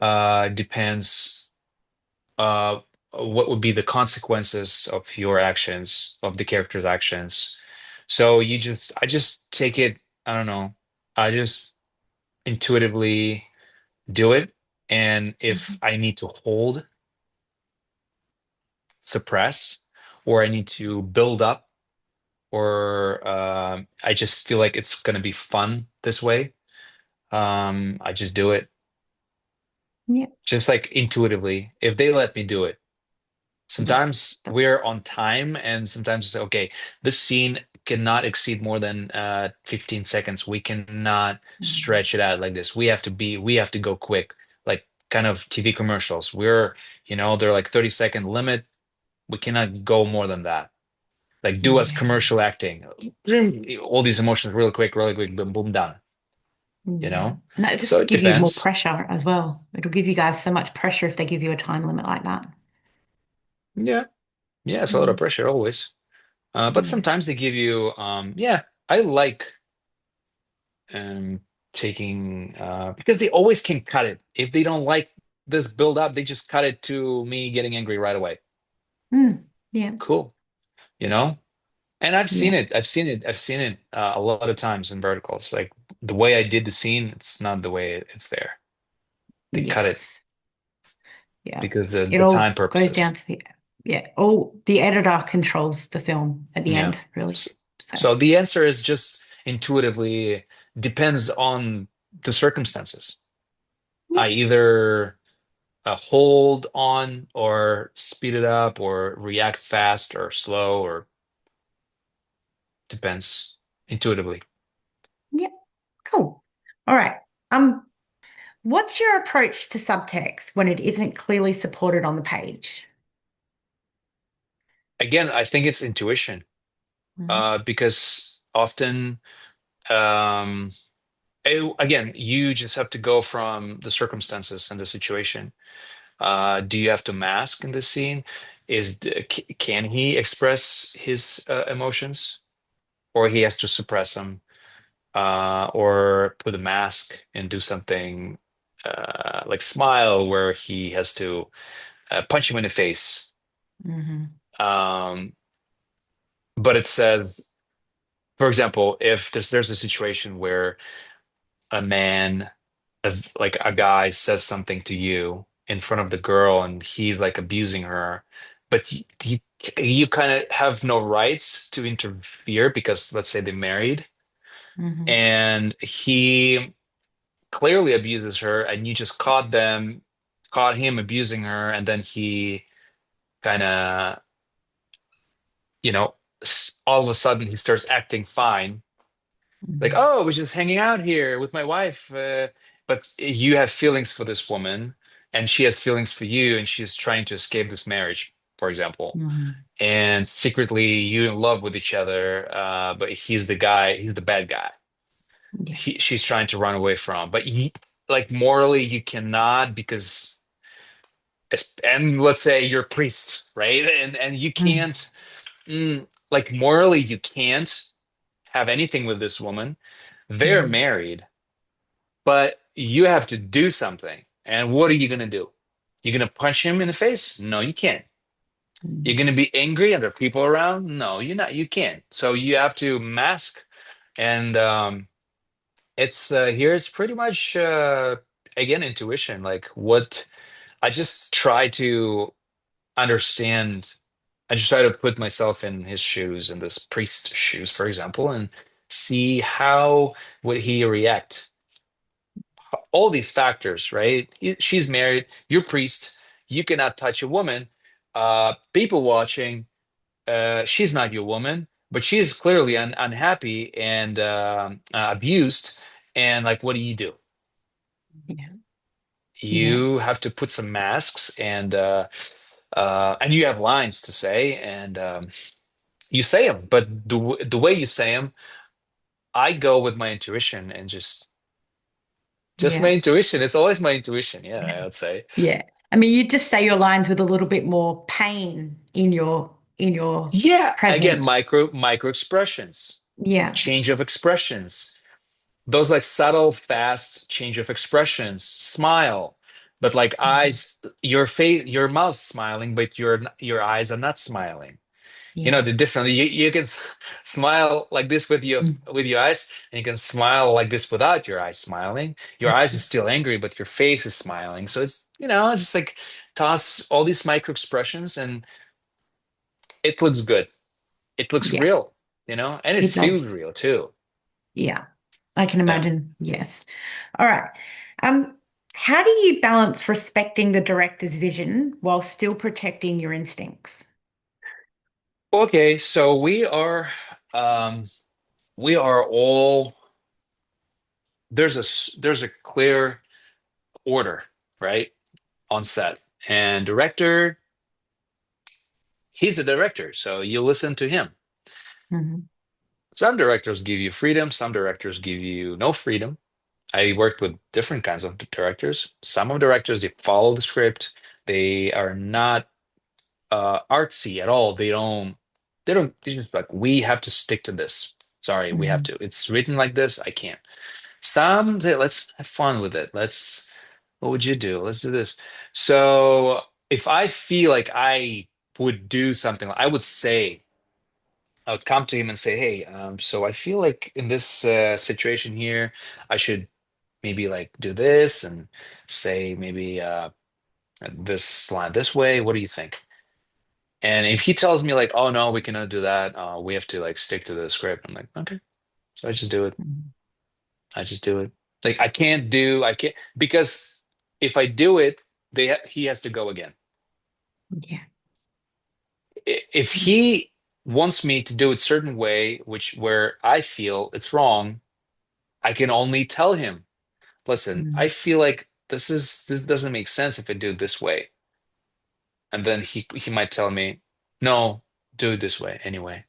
Depends uh what would be the consequences of your actions, of the character's actions. So I just take it I don't know. I just intuitively do it. And if Mhm. I need to hold, suppress, or I need to build up, or I just feel like it's going to be fun this way, I just do it. Yeah, Just like intuitively, if they let me do it. yes, Sometimes that's we're on time, and sometimes it's okay. This scene cannot exceed more than 15 seconds. We cannot mm, stretch it out like this. We have to go quick, like kind of TV commercials. They're like 30-second limit. We cannot go more than that. Like do as yeah, commercial acting. All these emotions really quick, boom, boom, done. You yeah. know? And it'll So just it give you more depends. pressure as well. It'll give you guys so much pressure if they give you a time limit like that. Yeah. Yeah, it's a lot of Mm, pressure always. But yeah. sometimes they give you, yeah, I like um, taking, because they always can cut it. If they don't like this build up, they just cut it to me getting angry right away. Mm, yeah, Cool, you know? And I've seen yeah, it. I've seen it a lot of times in verticals. Like the way I did the scene, it's not the way it's there. They cut it yes. Yeah. because It the time all goes down purposes. to the editor controls the film at the Yeah. end, really. So, So, so the answer is just intuitively depends on the circumstances. yeah, I either hold on or speed it up or react fast or slow or depends intuitively. yeah, cool. All right. What's your approach to subtext when it isn't clearly supported on the page? Again, I think it's intuition Mhm. because often, um, again, you just have to go from the circumstances and the situation. Do you have to mask in this scene? Can he express his emotions or he has to suppress them? Or put a mask and do something like Smile, where he has to punch him in the face. Mhm. Um, but it says, for example, if there's a situation where a man, like a guy, says something to you in front of the girl and he's like abusing her, but you kind of have no rights to interfere because let's say they're married Mhm. and he clearly abuses her and you just caught him abusing her and then he kind of all of a sudden he starts acting fine like Mhm. oh I was just hanging out here with my wife but you have feelings for this woman and she has feelings for you and she's trying to escape this marriage for example Mhm. and secretly you in love with each other but he's the bad guy Yeah. she's trying to run away from but like morally you cannot because and let's say you're a priest, right? And you Mm. can't like morally you can't have anything with this woman. They're Mhm. married, but you have to do something. And what are you gonna do? You're gonna punch him in the face? No, you can't. You're Mm. gonna be angry and there are people around? No, you're not. You can't. So you have to mask. And it's here. It's pretty much again intuition. Like what I just try to understand. I just try to put myself in his shoes, in this priest's shoes, for example, and see how would he react. All these factors, right? She's married, you're priest, you cannot touch a woman. People watching, she's not your woman, but she's clearly unhappy and abused. And like, what do you do? Yeah. Yeah. You have to put some masks and you have lines to say and you say them, but the way you say them, I go with my intuition and just my Yeah. intuition. It's always my intuition. Yeah, Yeah. I would say. Yeah. I mean, you just say your lines with a little bit more pain in your Yeah, again, presence. micro expressions, Yeah. change of expressions. Those like subtle, fast change of expressions. Smile, but like Mhm. eyes, your face, your mouth smiling, but your eyes are not smiling. You know Yeah. the difference. You can smile like this Mm. with your eyes, and you can smile like this without your eyes smiling. Your eyes is still angry, but your face is smiling. So it's it's just like toss all these micro expressions, and it looks good. It looks Yeah, real, and it it feels does. real too. Yeah, I can Yeah. imagine. Yes. All right. Um, how do you balance respecting the director's vision while still protecting your instincts? Okay, so um we are all there's a clear order, right, on set. And director, he's the director, so you listen to him. Hmm. Some directors give you freedom, some directors give you no freedom. I worked with different kinds of directors. Some of directors, they follow the script. They are not artsy at all. They just like, we have to stick to this. Sorry, we have Hmm. to. It's written like this. I can't. Some say, let's have fun with it. What would you do? Let's do this. So if I feel like I would do something, I would come to him and say, hey, so I feel like in this situation here, I should maybe like do this and say maybe this line this way. What do you think? And if he tells me like, oh no, we cannot do that, we have to like stick to the script. I'm like, okay. So I just do it. I just do it. Like I can't because if I do it, he has to go again. Yeah. If he wants me to do it certain way, which where I feel it's wrong, I can only tell him, listen, I Mm. feel like this doesn't make sense if I do it this way. And then he might tell me, no, do it this way anyway.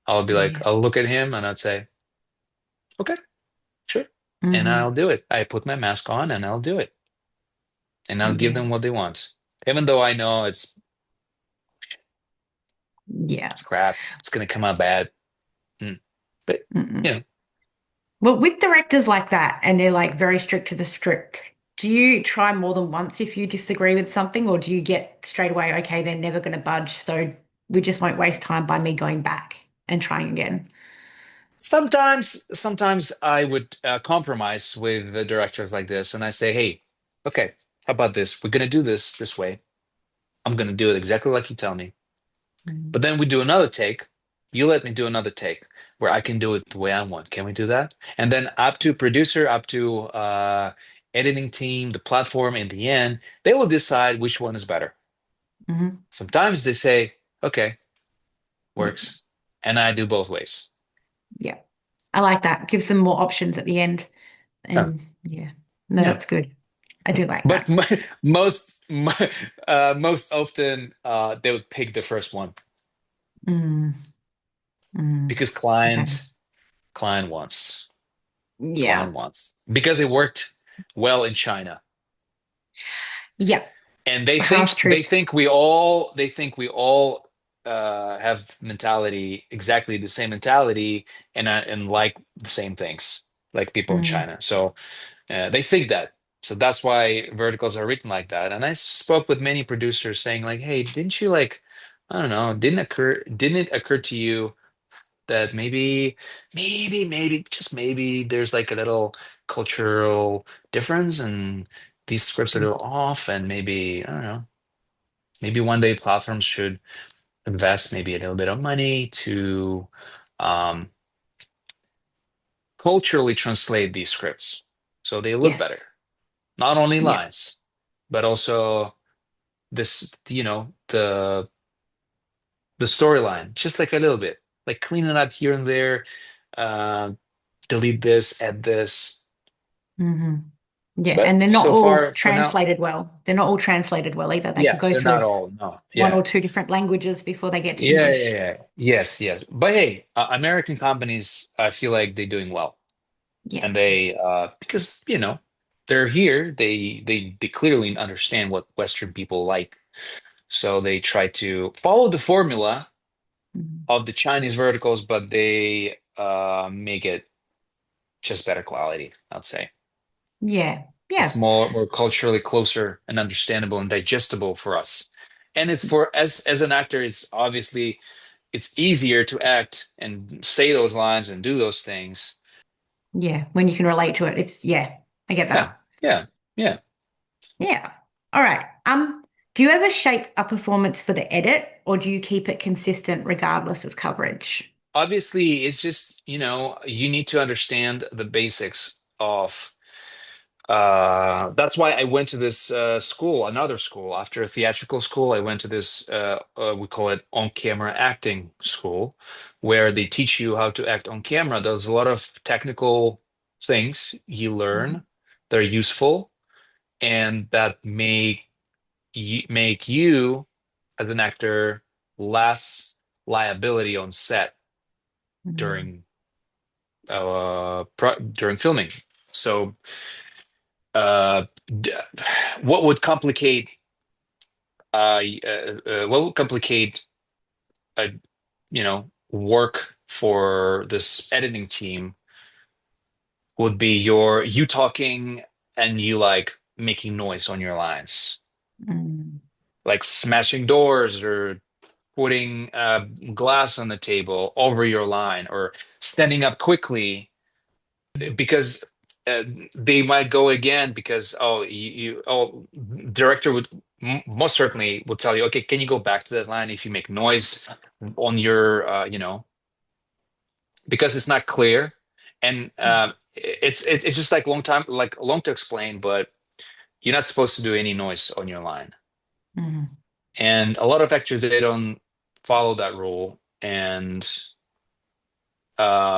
I'll be like, Yeah. I'll look at him and I'd say, okay, sure. And Hmm. I'll do it. I put my mask on and I'll do it. And I'll give Yeah. them what they want. Even though I know Yeah. it's crap, it's gonna come out bad. Mm. But Mm-mm. you know, Well, with directors like that, and they're like very strict to the script, do you try more than once if you disagree with something, or do you get straight away, okay, they're never going to budge, so we just won't waste time by me going back and trying again? sometimes I would compromise with the directors like this, and I say, hey, okay, how about this? We're gonna do this way. I'm gonna do it exactly like you tell me. Mm. But then we do another take. You let me do another take where I can do it the way I want. Can we do that? And then up to producer, up to editing team, the platform in the end, they will decide which one is better. Hmm. Sometimes they say, okay, Yeah. works. And I do both ways. Yeah. I like that. Gives them more options at the end. Yeah. And yeah, no, Yeah. that's good. I do like But that. most often they would pick the first one Mm, mm. because Okay. client wants Yeah. because it worked well in China. Yeah. And Harsh truth. they think we all have mentality exactly the same mentality and like the same things like people in Mm, China. So they think that. So that's why verticals are written like that. And I spoke with many producers saying like, hey, didn't you like, I don't know, didn't it occur to you that maybe just maybe there's like a little cultural difference and these scripts are a mm. little off and maybe I don't know. Maybe one day platforms should invest maybe a little bit of money to um, culturally translate these scripts so they look better. Yes. Not only Yeah. lines, but also the storyline, just like a little bit, like clean it up here and there, uh, delete this, add this. Hmm. Yeah. But And they're not so all far, for now, translated well. They're not all translated well either. They could yeah, go they're not through all. No, one yeah. or two different languages before they get to Yeah, yeah, English. yeah. Yes, yes. But hey, American companies, I feel like they're doing well. Yeah. And they because they're here, they clearly understand what Western people like. So they try to follow the formula Mhm. of the Chinese verticals, but they make it just better quality, I'd say. Yeah. It's Yeah. more culturally closer and understandable and digestible for us. and it's for as an actor, it's obviously it's easier to act and say those lines and do those things. Yeah, when you can relate to it, yeah, I get Yeah, that. yeah, yeah. Yeah. All right. Do you ever shape a performance for the edit or do you keep it consistent regardless of coverage? Obviously, it's just, you need to understand the basics of that's why I went to this school, another school. After a theatrical school, I went to this we call it on-camera acting school, where they teach you how to act on camera. There's a lot of technical things you Mhm. learn that are useful and that make you as an actor less liability on set Mm. during during filming. So, uh, d- what would complicate what would complicate a work for this editing team would be you talking and you like making noise on your lines, Mm. like smashing doors or putting glass on the table over your line or standing up quickly because uh, they might go again because director would most certainly will tell you, okay, can you go back to that line if you make noise on your because it's not clear. And it's just like long to explain, but you're not supposed to do any noise on your line. Mm. And a lot of actors, they don't follow that rule and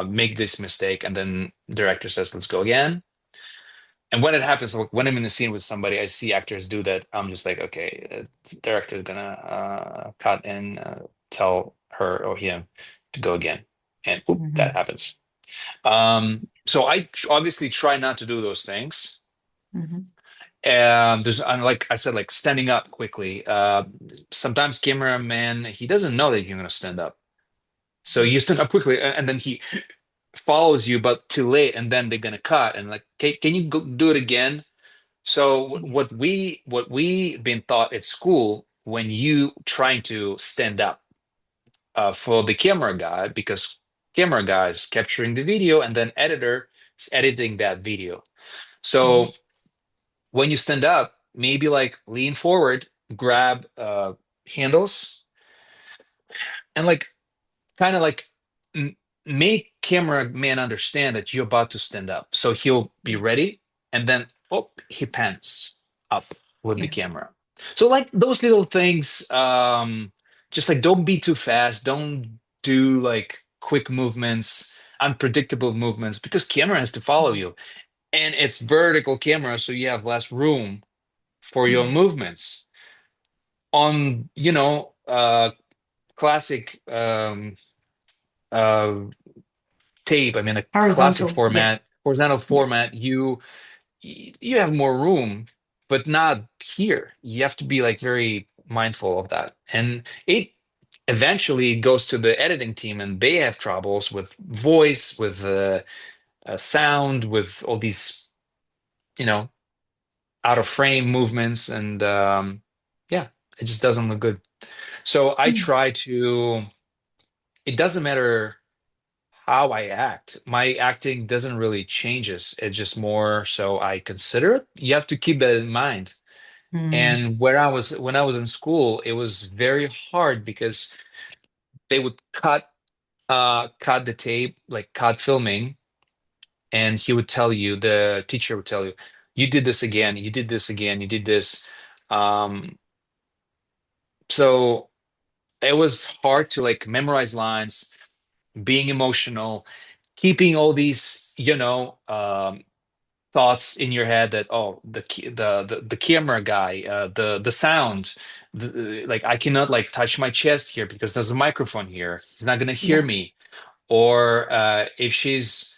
make this mistake, and then director says, let's go again. And when it happens, like when I'm in the scene with somebody, I see actors do that. I'm just like, okay, director's gonna cut and tell her or him to go again, and oop, that Mhm. happens. So obviously try not to do those things. Mhm. There's, and like I said, like standing up quickly. Sometimes cameraman, he doesn't know that you're gonna stand up, so you stand up quickly, and then he follows you, but too late, and then they're gonna cut and like, can you go do it again? So Mhm. what we been taught at school when you trying to stand up for the camera guy, because camera guy is capturing the video and then editor is editing that video. Mhm. So when you stand up, maybe like lean forward, grab handles, and like kind of like m make cameraman understand that you're about to stand up. So he'll be Yeah. ready, and then oh, he pans up with the Yeah. camera. So like those little things, just like don't be too fast, don't do like quick movements, unpredictable movements, because camera has to follow Mhm. you, and it's vertical camera, so you have less room for your Yeah. movements on classic uh tape. I mean, a classic Horizontal. Yeah. format, horizontal Yeah. format, you have more room, but not here. You have to be like very mindful of that. And it eventually goes to the editing team, and they have troubles with voice, with sound, with all these, you know, out of frame movements, and yeah, it just doesn't look good. So I Mm. try to. It doesn't matter how I act. My acting doesn't really changes. It's just more so I consider it. You have to keep that in mind. Mm. And when I was in school, it was very hard because they would cut the tape, like cut filming, and the teacher would tell you, you did this again, you did this again, you did this. Um, so it was hard to like memorize lines, being emotional, keeping all these, thoughts in your head that oh the camera guy the sound like I cannot like touch my chest here because there's a microphone here, he's not gonna hear Yeah. me. Or if she's,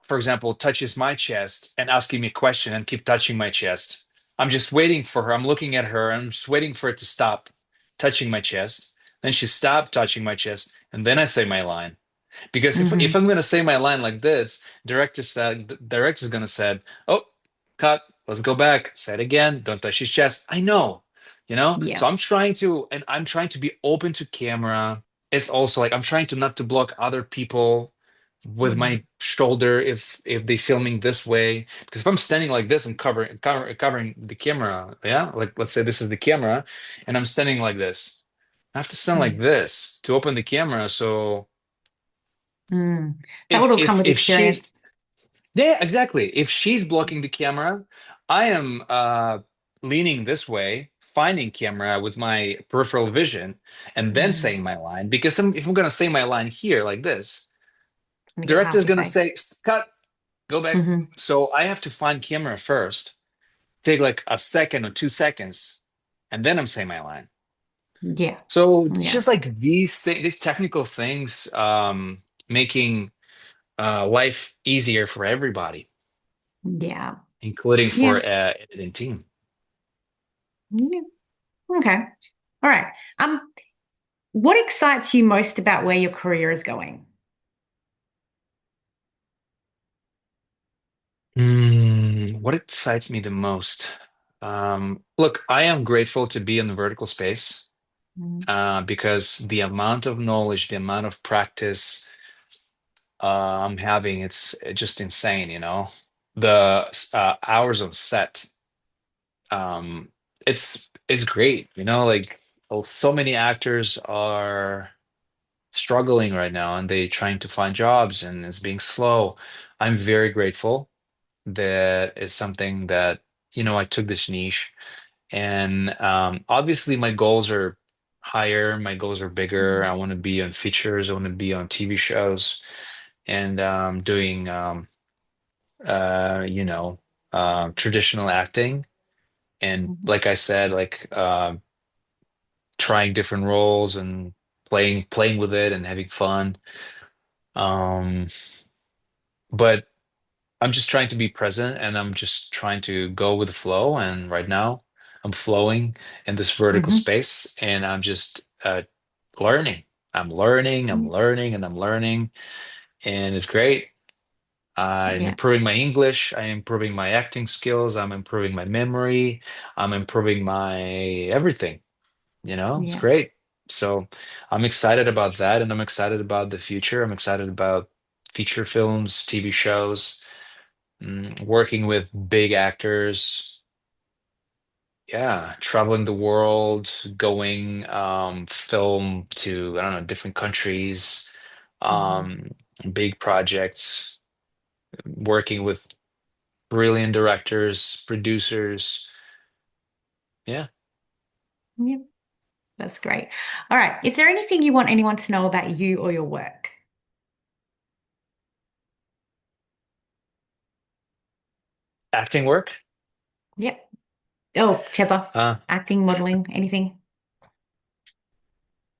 for example, touches my chest and asking me a question and keep touching my chest, I'm just waiting for her, I'm looking at her, I'm just waiting for it to stop touching my chest, then she stopped touching my chest, and then I say my line. Because if Hmm. I'm gonna say my line like this, the director's gonna say, "Oh, cut. Let's go back. Say it again. Don't touch his chest." I know, you know? So Yeah. I'm trying to be open to camera. It's also like I'm trying to not to block other people with Mm, my shoulder if they filming this way. Because if I'm standing like this and covering the camera, yeah, like let's say this is the camera, and I'm standing like this. I have to stand like mm, this to open the camera. So mm. That would all come with if she's experience. yeah, exactly. If she's blocking the camera, I am leaning this way, finding camera with my peripheral vision, and then Mm. saying my line. Because if I'm gonna say my line here like this, And get director's half your gonna face. say cut, go back. Hmm. So I have to find camera first, take like a second or 2 seconds, and then I'm saying my line. Yeah. So it's Yeah. just like these technical things, making life easier for everybody, Yeah. including for Yeah. editing team. Yeah. Okay. All right. What excites you most about where your career is going? What excites me the most? Look, I am grateful to be in the vertical space, Mm, because the amount of knowledge, the amount of practice I'm having, it's just insane, you know? The hours on set, um, it's great, you know? Like so many actors are struggling right now and they trying to find jobs and it's being slow. I'm very grateful that is something that I took this niche, and obviously my goals are higher, my goals are bigger. mm, I want to be on features, I want to be on TV shows, and doing you know traditional acting, and mhm, like I said, like trying different roles and playing with it and having fun. um but I'm just trying to be present and I'm just trying to go with the flow. And right now, I'm flowing in this vertical mhm. space and I'm just learning. I'm Yeah. learning, and I'm learning. And it's great. I'm Yeah. improving my English. I'm improving my acting skills. I'm improving my memory. I'm improving my everything. It's Yeah. great. So I'm excited about that. And I'm excited about the future. I'm excited about feature films, TV shows, working with big actors, yeah, traveling the world, going film to, I don't know, different countries, Mhm. um, big projects, working with brilliant directors, producers. Yeah, Yeah. That's great. All right. Is there anything you want anyone to know about you or your work? acting work. Yep. Oh, whichever. Uh, Acting, modeling, anything.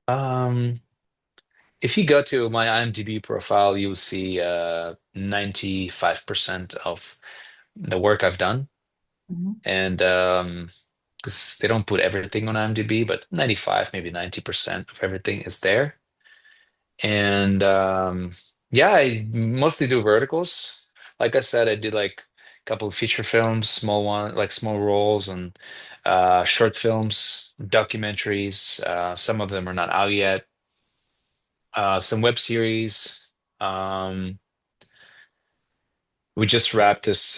um, if you go to my IMDb profile, you'll see 95% of the work I've done. Mhm, And because they don't put everything on IMDb, but 95, maybe 90% of everything is there. And yeah, I mostly do verticals. Like I said, I did like a couple of feature films, small one, like small roles, and short films, documentaries. Some of them are not out yet. Some web series. Um, we just wrapped this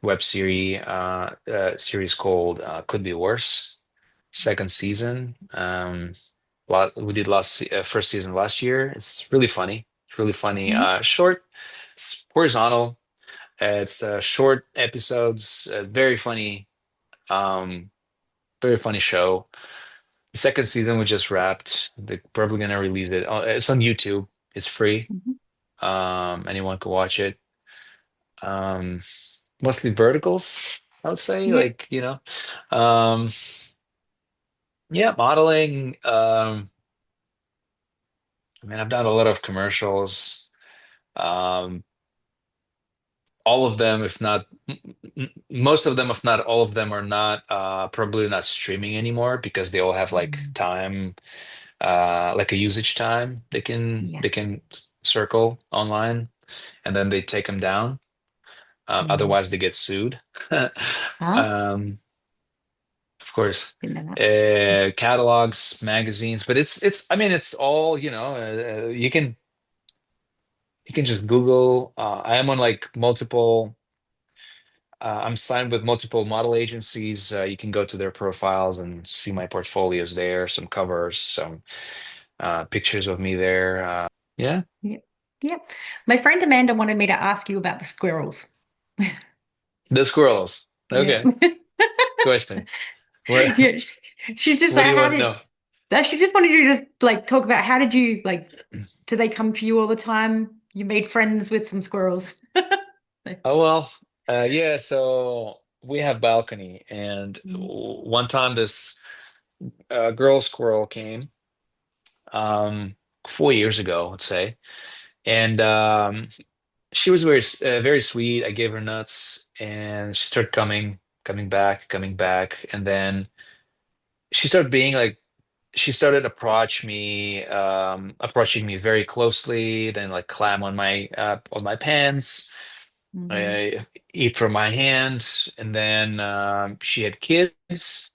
web series called Could Be Worse, second season. We did first season last year. It's really funny. It's really funny. mhm, Short, it's horizontal. It's short episodes. Very funny. Um, very funny show. The second season we just wrapped. They're probably gonna release it. It's on YouTube. It's free. mhm. Anyone can watch it. Um, Mostly verticals, I would say. Yep. Like, um, yeah, modeling. I mean, I've done a lot of commercials. Um, all of them, if not most of them, if not all of them, are not probably not streaming anymore because they all have like Mm, time, like a usage time yeah. they can circle online, and then they take them down. Mm. Otherwise, they get sued. Oh. Um, course. in that. Catalogs, magazines, but it's I mean it's all, you can just Google. I am on like multiple. I'm signed with multiple model agencies. You can go to their profiles and see my portfolios there, some covers, some pictures of me there. Yeah, Yeah. Yeah. My friend Amanda wanted me to ask you about the squirrels. the squirrels. Yeah. Okay, question. What Yeah. She's just what do like, you how want to did know? she just wanted you to like talk about how did you like do they come to you all the time? You made friends with some squirrels. Oh well, yeah. So we have balcony, and Mm, one time this girl squirrel came, um, 4 years ago, let's say, and she was very sweet. I gave her nuts, and she started coming back, and then she started being like, she started approaching me very closely, then like climb on my pants, mhm, uh, eat from my hand, and then she had kids,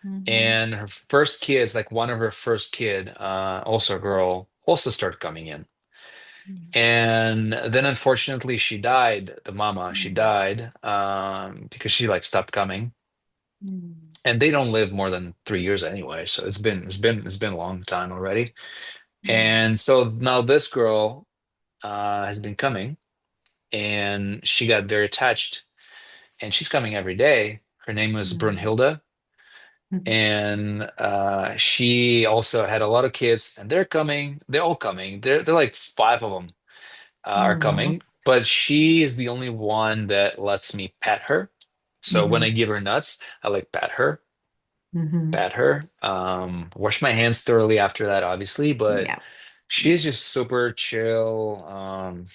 mhm, and her first kids, like one of her first kid, also a girl, also started coming in. And then unfortunately she died, the mama, she mhm, died because she like stopped coming. mhm, And they don't live more than 3 years anyway, so it's been a long time already. mhm, And so now this girl has been coming, and she got very attached, and she's coming every day. Her name was mhm, Brunhilde, mhm. and she also had a lot of kids, and they're coming. They're all coming. They're like five of them are Oh, coming, but she is the only one that lets me pet her. So when I mhm, give her nuts, I like mhm. pat her, wash my hands thoroughly after that, obviously, but Yeah, she's yeah. just super chill.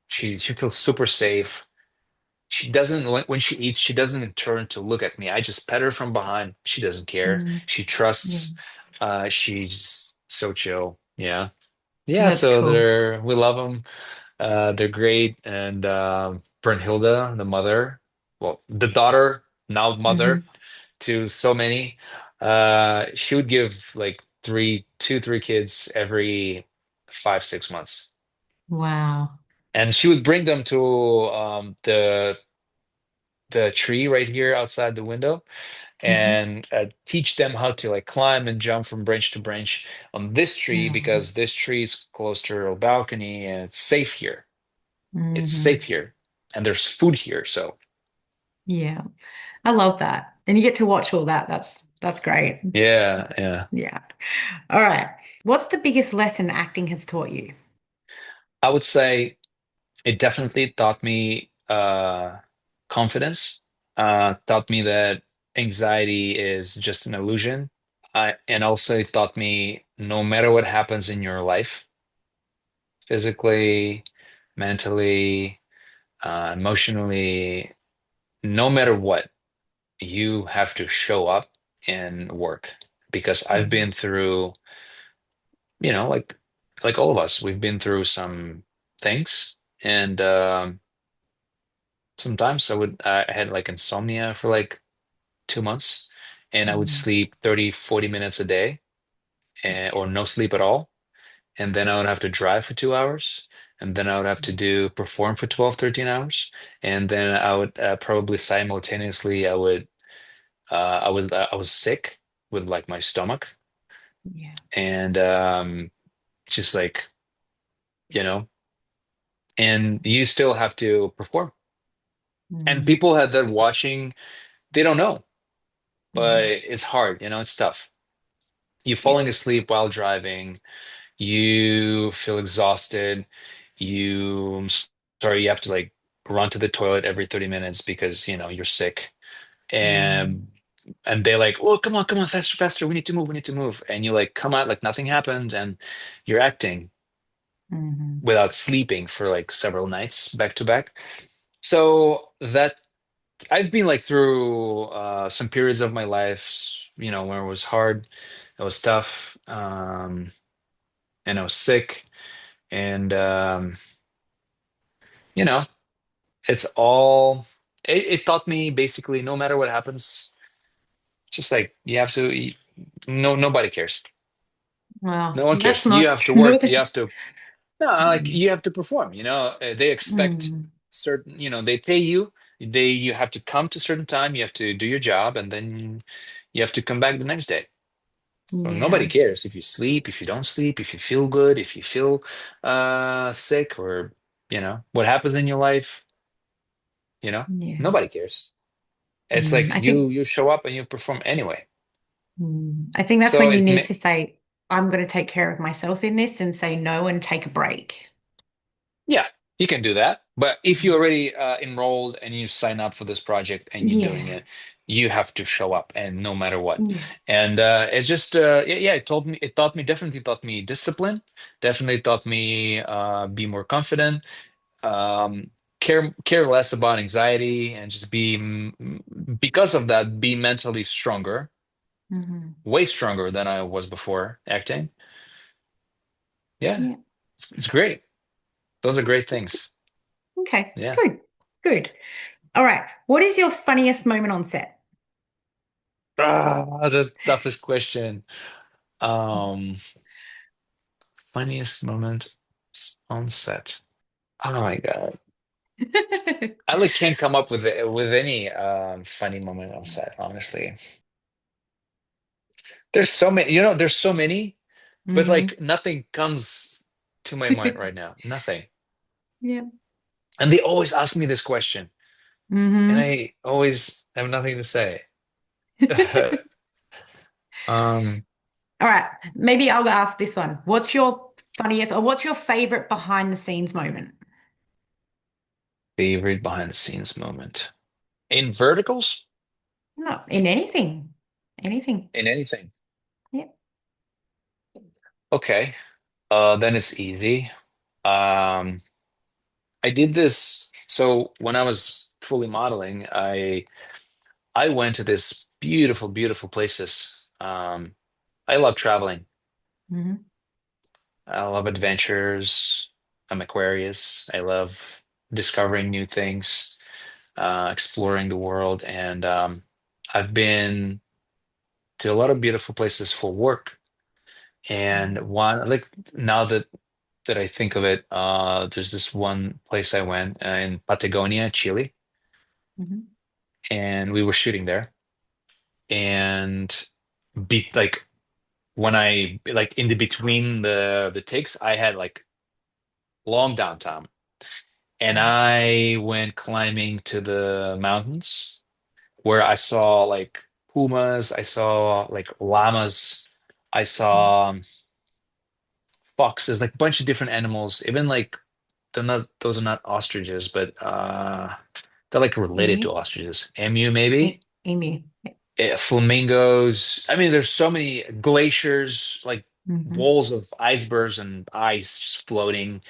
She feels super safe. She doesn't when she eats, she doesn't even turn to look at me. I just pet her from behind. She doesn't care. Mm, She yeah. trusts. She's so chill. Yeah. Yeah, That's so cool. we love them. They're great. And Brunhilde, the mother, well, the daughter, now mother Hmm. to so many, she would give like three kids every 5, 6 months. Wow. And she would bring them to the tree right here outside the window, Hmm. and teach them how to like climb and jump from branch to branch on this tree, Oh. because this tree is close to her balcony and it's safe here. It's safe Hmm. here, and there's food here. So Yeah. I love that. And you get to watch all that. That's great. yeah, yeah. Yeah. All right. What's the biggest lesson acting has taught you? I would say it definitely taught me confidence. Taught me that anxiety is just an illusion. And also it taught me no matter what happens in your life, physically, mentally, emotionally, no matter what, you have to show up and work. Because I've Mhm. been through, like all of us, we've been through some things, and sometimes I had like insomnia for like 2 months, and I would Mm. sleep 30, 40 minutes a day, or no sleep at all. And then I would have to drive for 2 hours. And then I would have to perform for 12, 13 hours. And then I would probably simultaneously, I was sick with like my stomach, Yeah. and just like, you know, and you still have to perform. And Mm. people that are watching, they don't know, but Mhm. it's hard, it's tough. You falling Yes. asleep while driving, you feel exhausted, you sorry, you have to like run to the toilet every 30 minutes because you're sick. Mm. And they like, oh, come on, faster, faster, we need to move. And you like come out like nothing happened, and you're acting Mhm. without sleeping for like several nights back to back. So that I've been like through some periods of my life, where it was hard, it was tough, and I was sick, and you know, it's all it taught me basically no matter what happens, Just like you have to, no, nobody cares. Well, No one that's cares. You not have to no work. You have to, no, like Mm, you have to perform, they expect mm, certain, they pay you, you have to come to a certain time, you have to do your job, and then you have to come back the next day. So nobody yeah, cares if you sleep, if you don't sleep, if you feel good, if you feel sick, or what happens in your life, you know, yeah. nobody cares. It's like I think you show up and you perform anyway. I think that's So when you it need may, to say, I'm going to take care of myself in this and say no and take a break. Yeah, you can do that. But if you already enrolled and you sign up for this project and you're doing Yeah, it, you have to show up, and no matter what. yeah. And it's just yeah, it taught me, definitely taught me discipline, definitely taught me be more confident, um, care less about anxiety, and just because of that, be mentally stronger, Hmm. way stronger than I was before acting. Yeah, Yeah. it's great. Those are great things. Okay, Yeah. good, good. All right. What is your funniest moment on set? The toughest question. Um, Funniest moment on set. Oh my God. I like can't come up with any funny moment on set, honestly. There's so many, there's so many, but Hmm. like nothing comes to my mind right now. Nothing. Yeah. And they always ask me this question, and Hmm. I always have nothing to say. Um, All right. Maybe I'll ask this one. What's your funniest or what's your favorite behind the scenes moment? Favorite behind the scenes moment. In verticals? No, in anything. Anything. In anything. Yeah. Okay. Then it's easy. Um, I did this. So when I was fully modeling, I went to this beautiful, beautiful places. I love traveling. Hmm. I love adventures. I'm Aquarius. I love discovering new things, exploring the world, and I've been to a lot of beautiful places for work. And one, like now that I think of it, there's this one place I went in Patagonia, Chile, Hmm. and we were shooting there. And be like when I like in the between the takes, I had like long downtime, and I went climbing to the mountains where I saw like pumas, I saw like llamas, I saw foxes, like a bunch of different animals, even like those are not ostriches, but they're like related Emu? to ostriches. Emu, maybe. Emu. Flamingos. I mean, there's so many glaciers, like Hmm. walls of icebergs and ice just floating,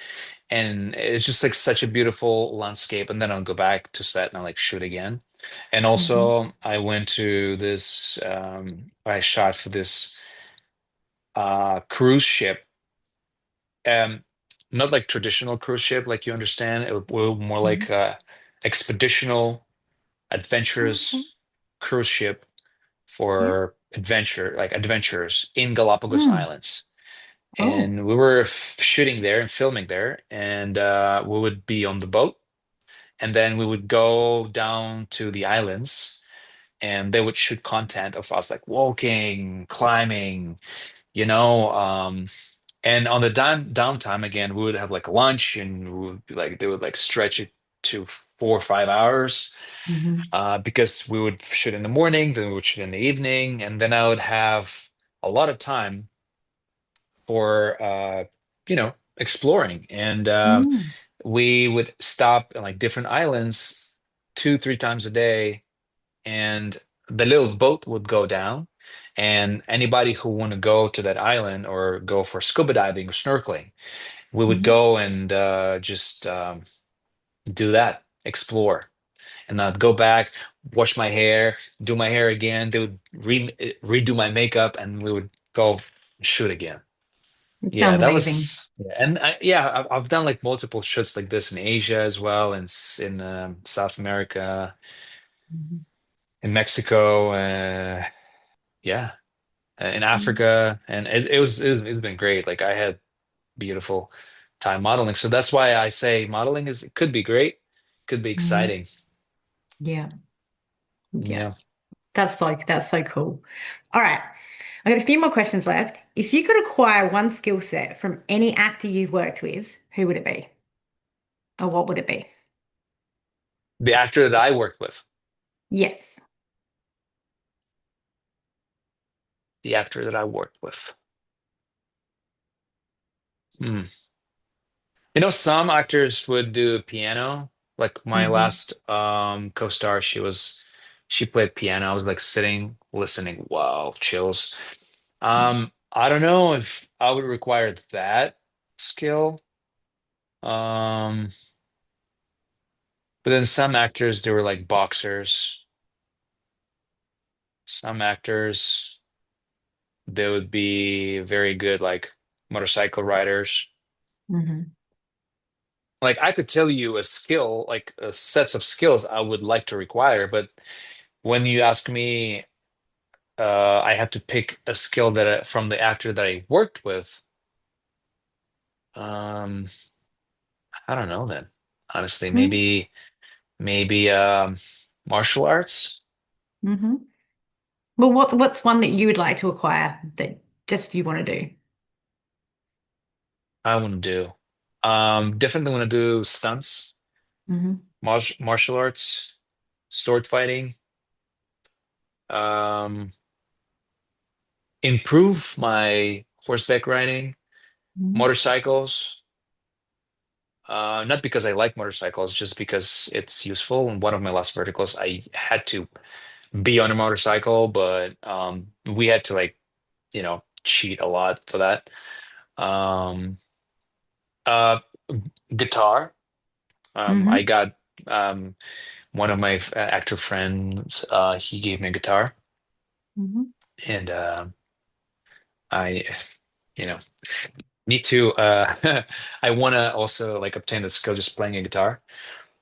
and it's just like such a beautiful landscape. And then I'll go back to set and I like shoot again. And Hmm. also, I went to this. I shot for this cruise ship. Um, Not like traditional cruise ship, like you understand. It was more like Hmm. expeditional, Okay. adventurous cruise ship Yeah. for adventure, like adventures in Galapagos Mm. Islands. Oh. And we were shooting there and filming there, and we would be on the boat, and then we would go down to the islands, and they would shoot content of us like walking, climbing, you know. And on the downtime again, we would have like lunch, and we would be like they would like stretch it to 4 or 5 hours Hmm. because we would shoot in the morning, then we would shoot in the evening, and then I would have a lot of time for exploring. And Mm. we would stop in like different islands 2, 3 times a day, and the little boat would go down, and anybody who want to go to that island or go for scuba diving or snorkeling, we would Hmm. go and just do that, explore. And I'd go back, wash my hair, do my hair again. They would redo my makeup, and we would go shoot again. It Yeah, sounds that amazing. was, yeah. And I've done like multiple shoots like this in Asia as well, and in South America, Mhm. in Mexico. yeah, in Mm. Africa, and it's been great. Like I had beautiful time modeling, so that's why I say modeling is it could be great, could be Mm. exciting. Yeah. Yeah. Yeah, That's so cool. All right. I got a few more questions left. If you could acquire one skill set from any actor you've worked with, who would it be? Or what would it be? the actor that I worked with, Yes. the actor that I worked with. Hmm. You know, some actors would do piano. Like my Hmm. last co-star, she played piano. I was like sitting, listening. Wow, chills. I don't know if I would require that skill. Um, but then some actors, they were like boxers. Some actors, they would be very good, like motorcycle riders. Hmm. Like I could tell you a skill, like sets of skills I would like to require, but when you ask me, I have to pick a skill from the actor that I worked with. Um, I don't know then. Honestly, maybe martial arts. Hmm. Well, what's one that you would like to acquire that just you want to do? I want to do. Definitely want to do stunts, Hmm. martial arts, sword fighting. Um, improve my horseback riding, Hmm. motorcycles. Not because I like motorcycles, just because it's useful. In one of my last verticals, I had to be on a motorcycle, but we had to like, cheat a lot for that. Um, uh, guitar. I Hmm. got um, one of my actor friends. He gave me a guitar, Hmm. and I, you know, need to. I want to also like obtain the skill just playing a guitar.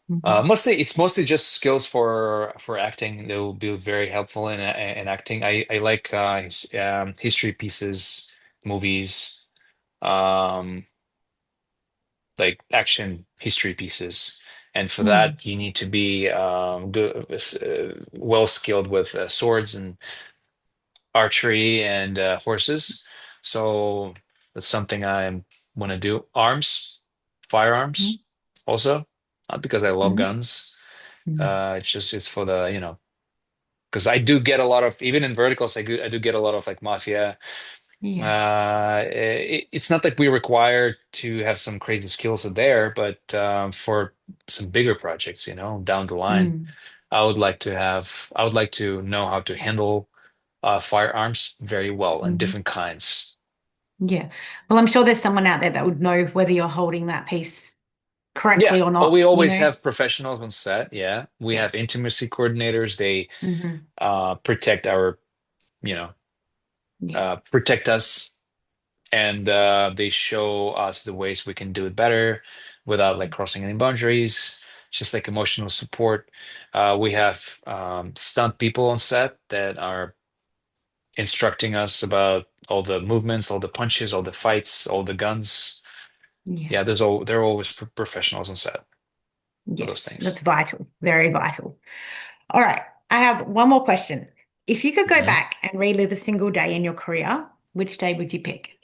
Hmm. It's mostly just skills for acting. They will be very helpful in acting. I like history pieces, movies, um, like action history pieces. And for Mm. that, you need to be good, well skilled with swords and archery and horses. So that's something I want to do. Arms, firearms, also, not because I love Hmm. guns. It's for the, because I do get a lot of, even in verticals, I do get a lot of like mafia. Yeah. It's not that we require to have some crazy skills there, but for some bigger projects, down the line, Mm. I would like to know how to handle firearms very well and Hmm. different kinds. Yeah. Well, I'm sure there's someone out there that would know whether you're holding that piece Yeah, correctly or oh, we not, you always know? have professionals on set. Yeah, we Yeah. have intimacy coordinators. They Hmm. protect our, you know, Yeah. protect us, and they show us the ways we can do it better without like crossing any boundaries. Just like emotional support. We have stunt people on set that are instructing us about all the movements, all the punches, all the fights, all the guns. Yeah. Yeah, there are always professionals on set for those Yes. things. That's vital. Very vital. All right. I have one more question. If you could go Mhm. back and relive a single day in your career, which day would you pick?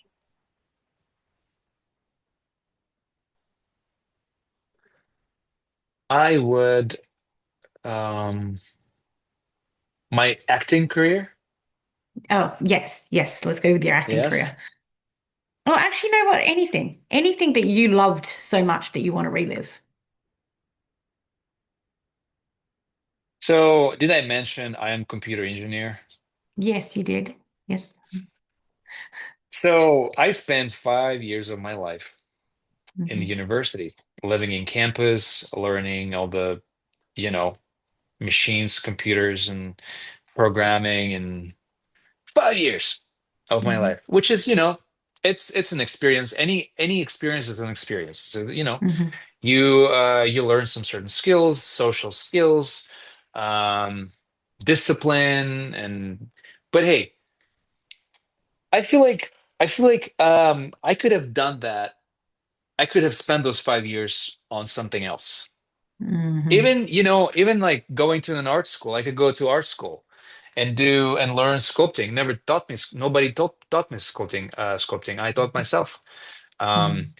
I would um my acting career. Oh, yes. Yes. Let's go with your acting Yes. career. Oh, actually, you know what? Anything. Anything that you loved so much that you want to relive. So, did I mention I am computer engineer? Yes, you did. Yes. So, I spent 5 years of my life in the Hmm. university, living in campus, learning all the, you know, machines, computers, and programming, and 5 years of my Hmm. life, which is, it's an experience. Any experience is an experience. So, Hmm. you learn some certain skills, social skills, um, discipline, but hey. I feel like I could have done that. I could have spent those 5 years on something else. Hmm. Even, even like going to an art school, I could go to art school and do and learn sculpting. Never taught me, nobody taught me sculpting. I taught myself. Um,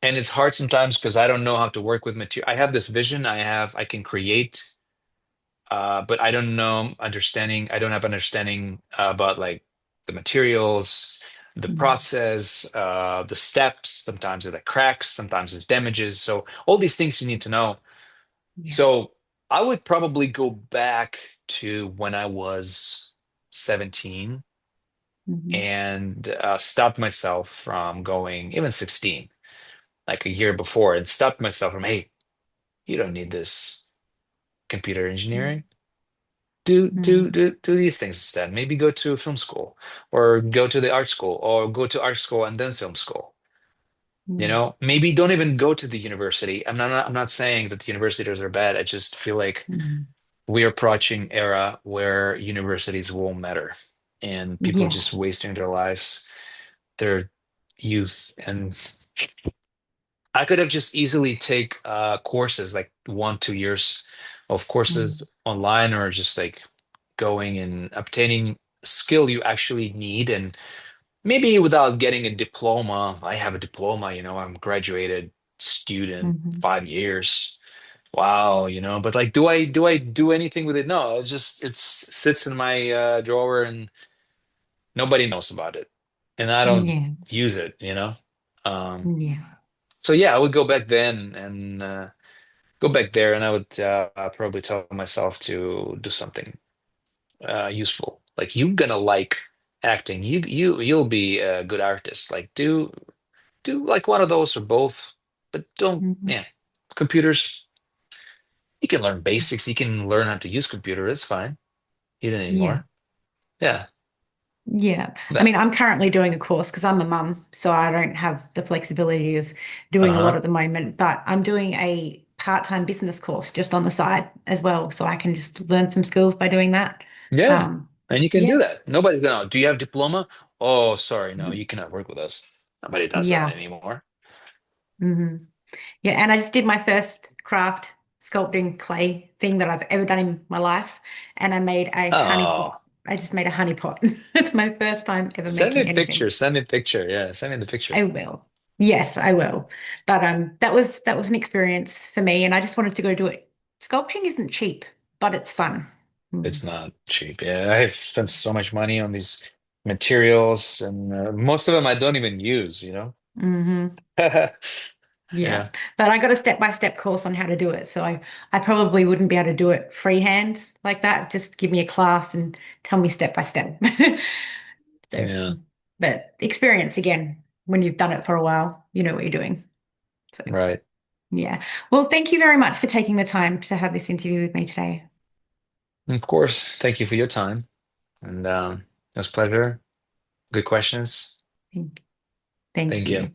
and it's hard sometimes because I don't know how to work with material. I have this vision, I can create, but I don't know understanding. I don't have understanding about like the materials, the Mm. process, the steps. Sometimes it cracks, sometimes it's damages. So all these things you need to know. Yeah. So I would probably go back to when I was 17 Hmm. and stopped myself from going, even 16, like a year before, and stopped myself from, hey, you don't need this computer engineering. Mm. Do these things instead. Maybe go to film school or go to the art school or go to art school and then film school. Mm. Maybe don't even go to the university. I'm not saying that the universities are bad. I just feel like Mm. we're approaching era where universities won't matter and people Yeah. just wasting their lives, their youth. And I could have just easily take courses like 1, 2 years of courses Mm. online or just like going and obtaining skill you actually need and maybe without getting a diploma. I have a diploma, I'm a graduated student, Hmm. 5 years. Wow, but like do I do anything with it? No, it sits in my drawer and nobody knows about it. And I don't Yeah. use it. Um Yeah. so yeah, I would go back then and go back there and I would probably tell myself to do something useful. Like you're gonna like acting. You'll be a good artist. Like do like one of those or both, but don't Hmm. yeah. Computers, you can learn basics, you can learn how to use computer, it's fine. You don't need Yeah. more. Yeah. Yeah. I mean, That. I'm currently doing a course because I'm a mum, so I don't have the flexibility of doing a lot Uh-huh. at the moment, but I'm doing a part-time business course just on the side as well, so I can just learn some skills by doing that. Yeah. Um, And you can yeah. do that. Nobody's gonna, do you have diploma? Oh, sorry, no, you cannot work with us. Nobody does that Yeah. anymore. Hmm. Yeah, and I just did my first craft sculpting clay thing that I've ever done in my life, and I made a honey pot. Oh, I just made a honey pot. It's my first time ever send me a making picture. anything. Send me a picture. Yeah, send me the picture. I will. Yes, I will. But that was an experience for me, and I just wanted to go do it. Sculpting isn't cheap, but it's fun. Mm. It's not cheap. Yeah, I've spent so much money on these materials, and most of them I don't even use. Hmm. Yeah. Yeah, But I got a step-by-step course on how to do it. So I probably wouldn't be able to do it freehand like that. Just give me a class and tell me step by step. So, yeah, but experience again, when you've done it for a while, you know what you're doing. So, right. yeah. Well, thank you very much for taking the time to have this interview with me today. Of course. Thank you for your time, and it was a pleasure. Good questions. Thank Thank you. you.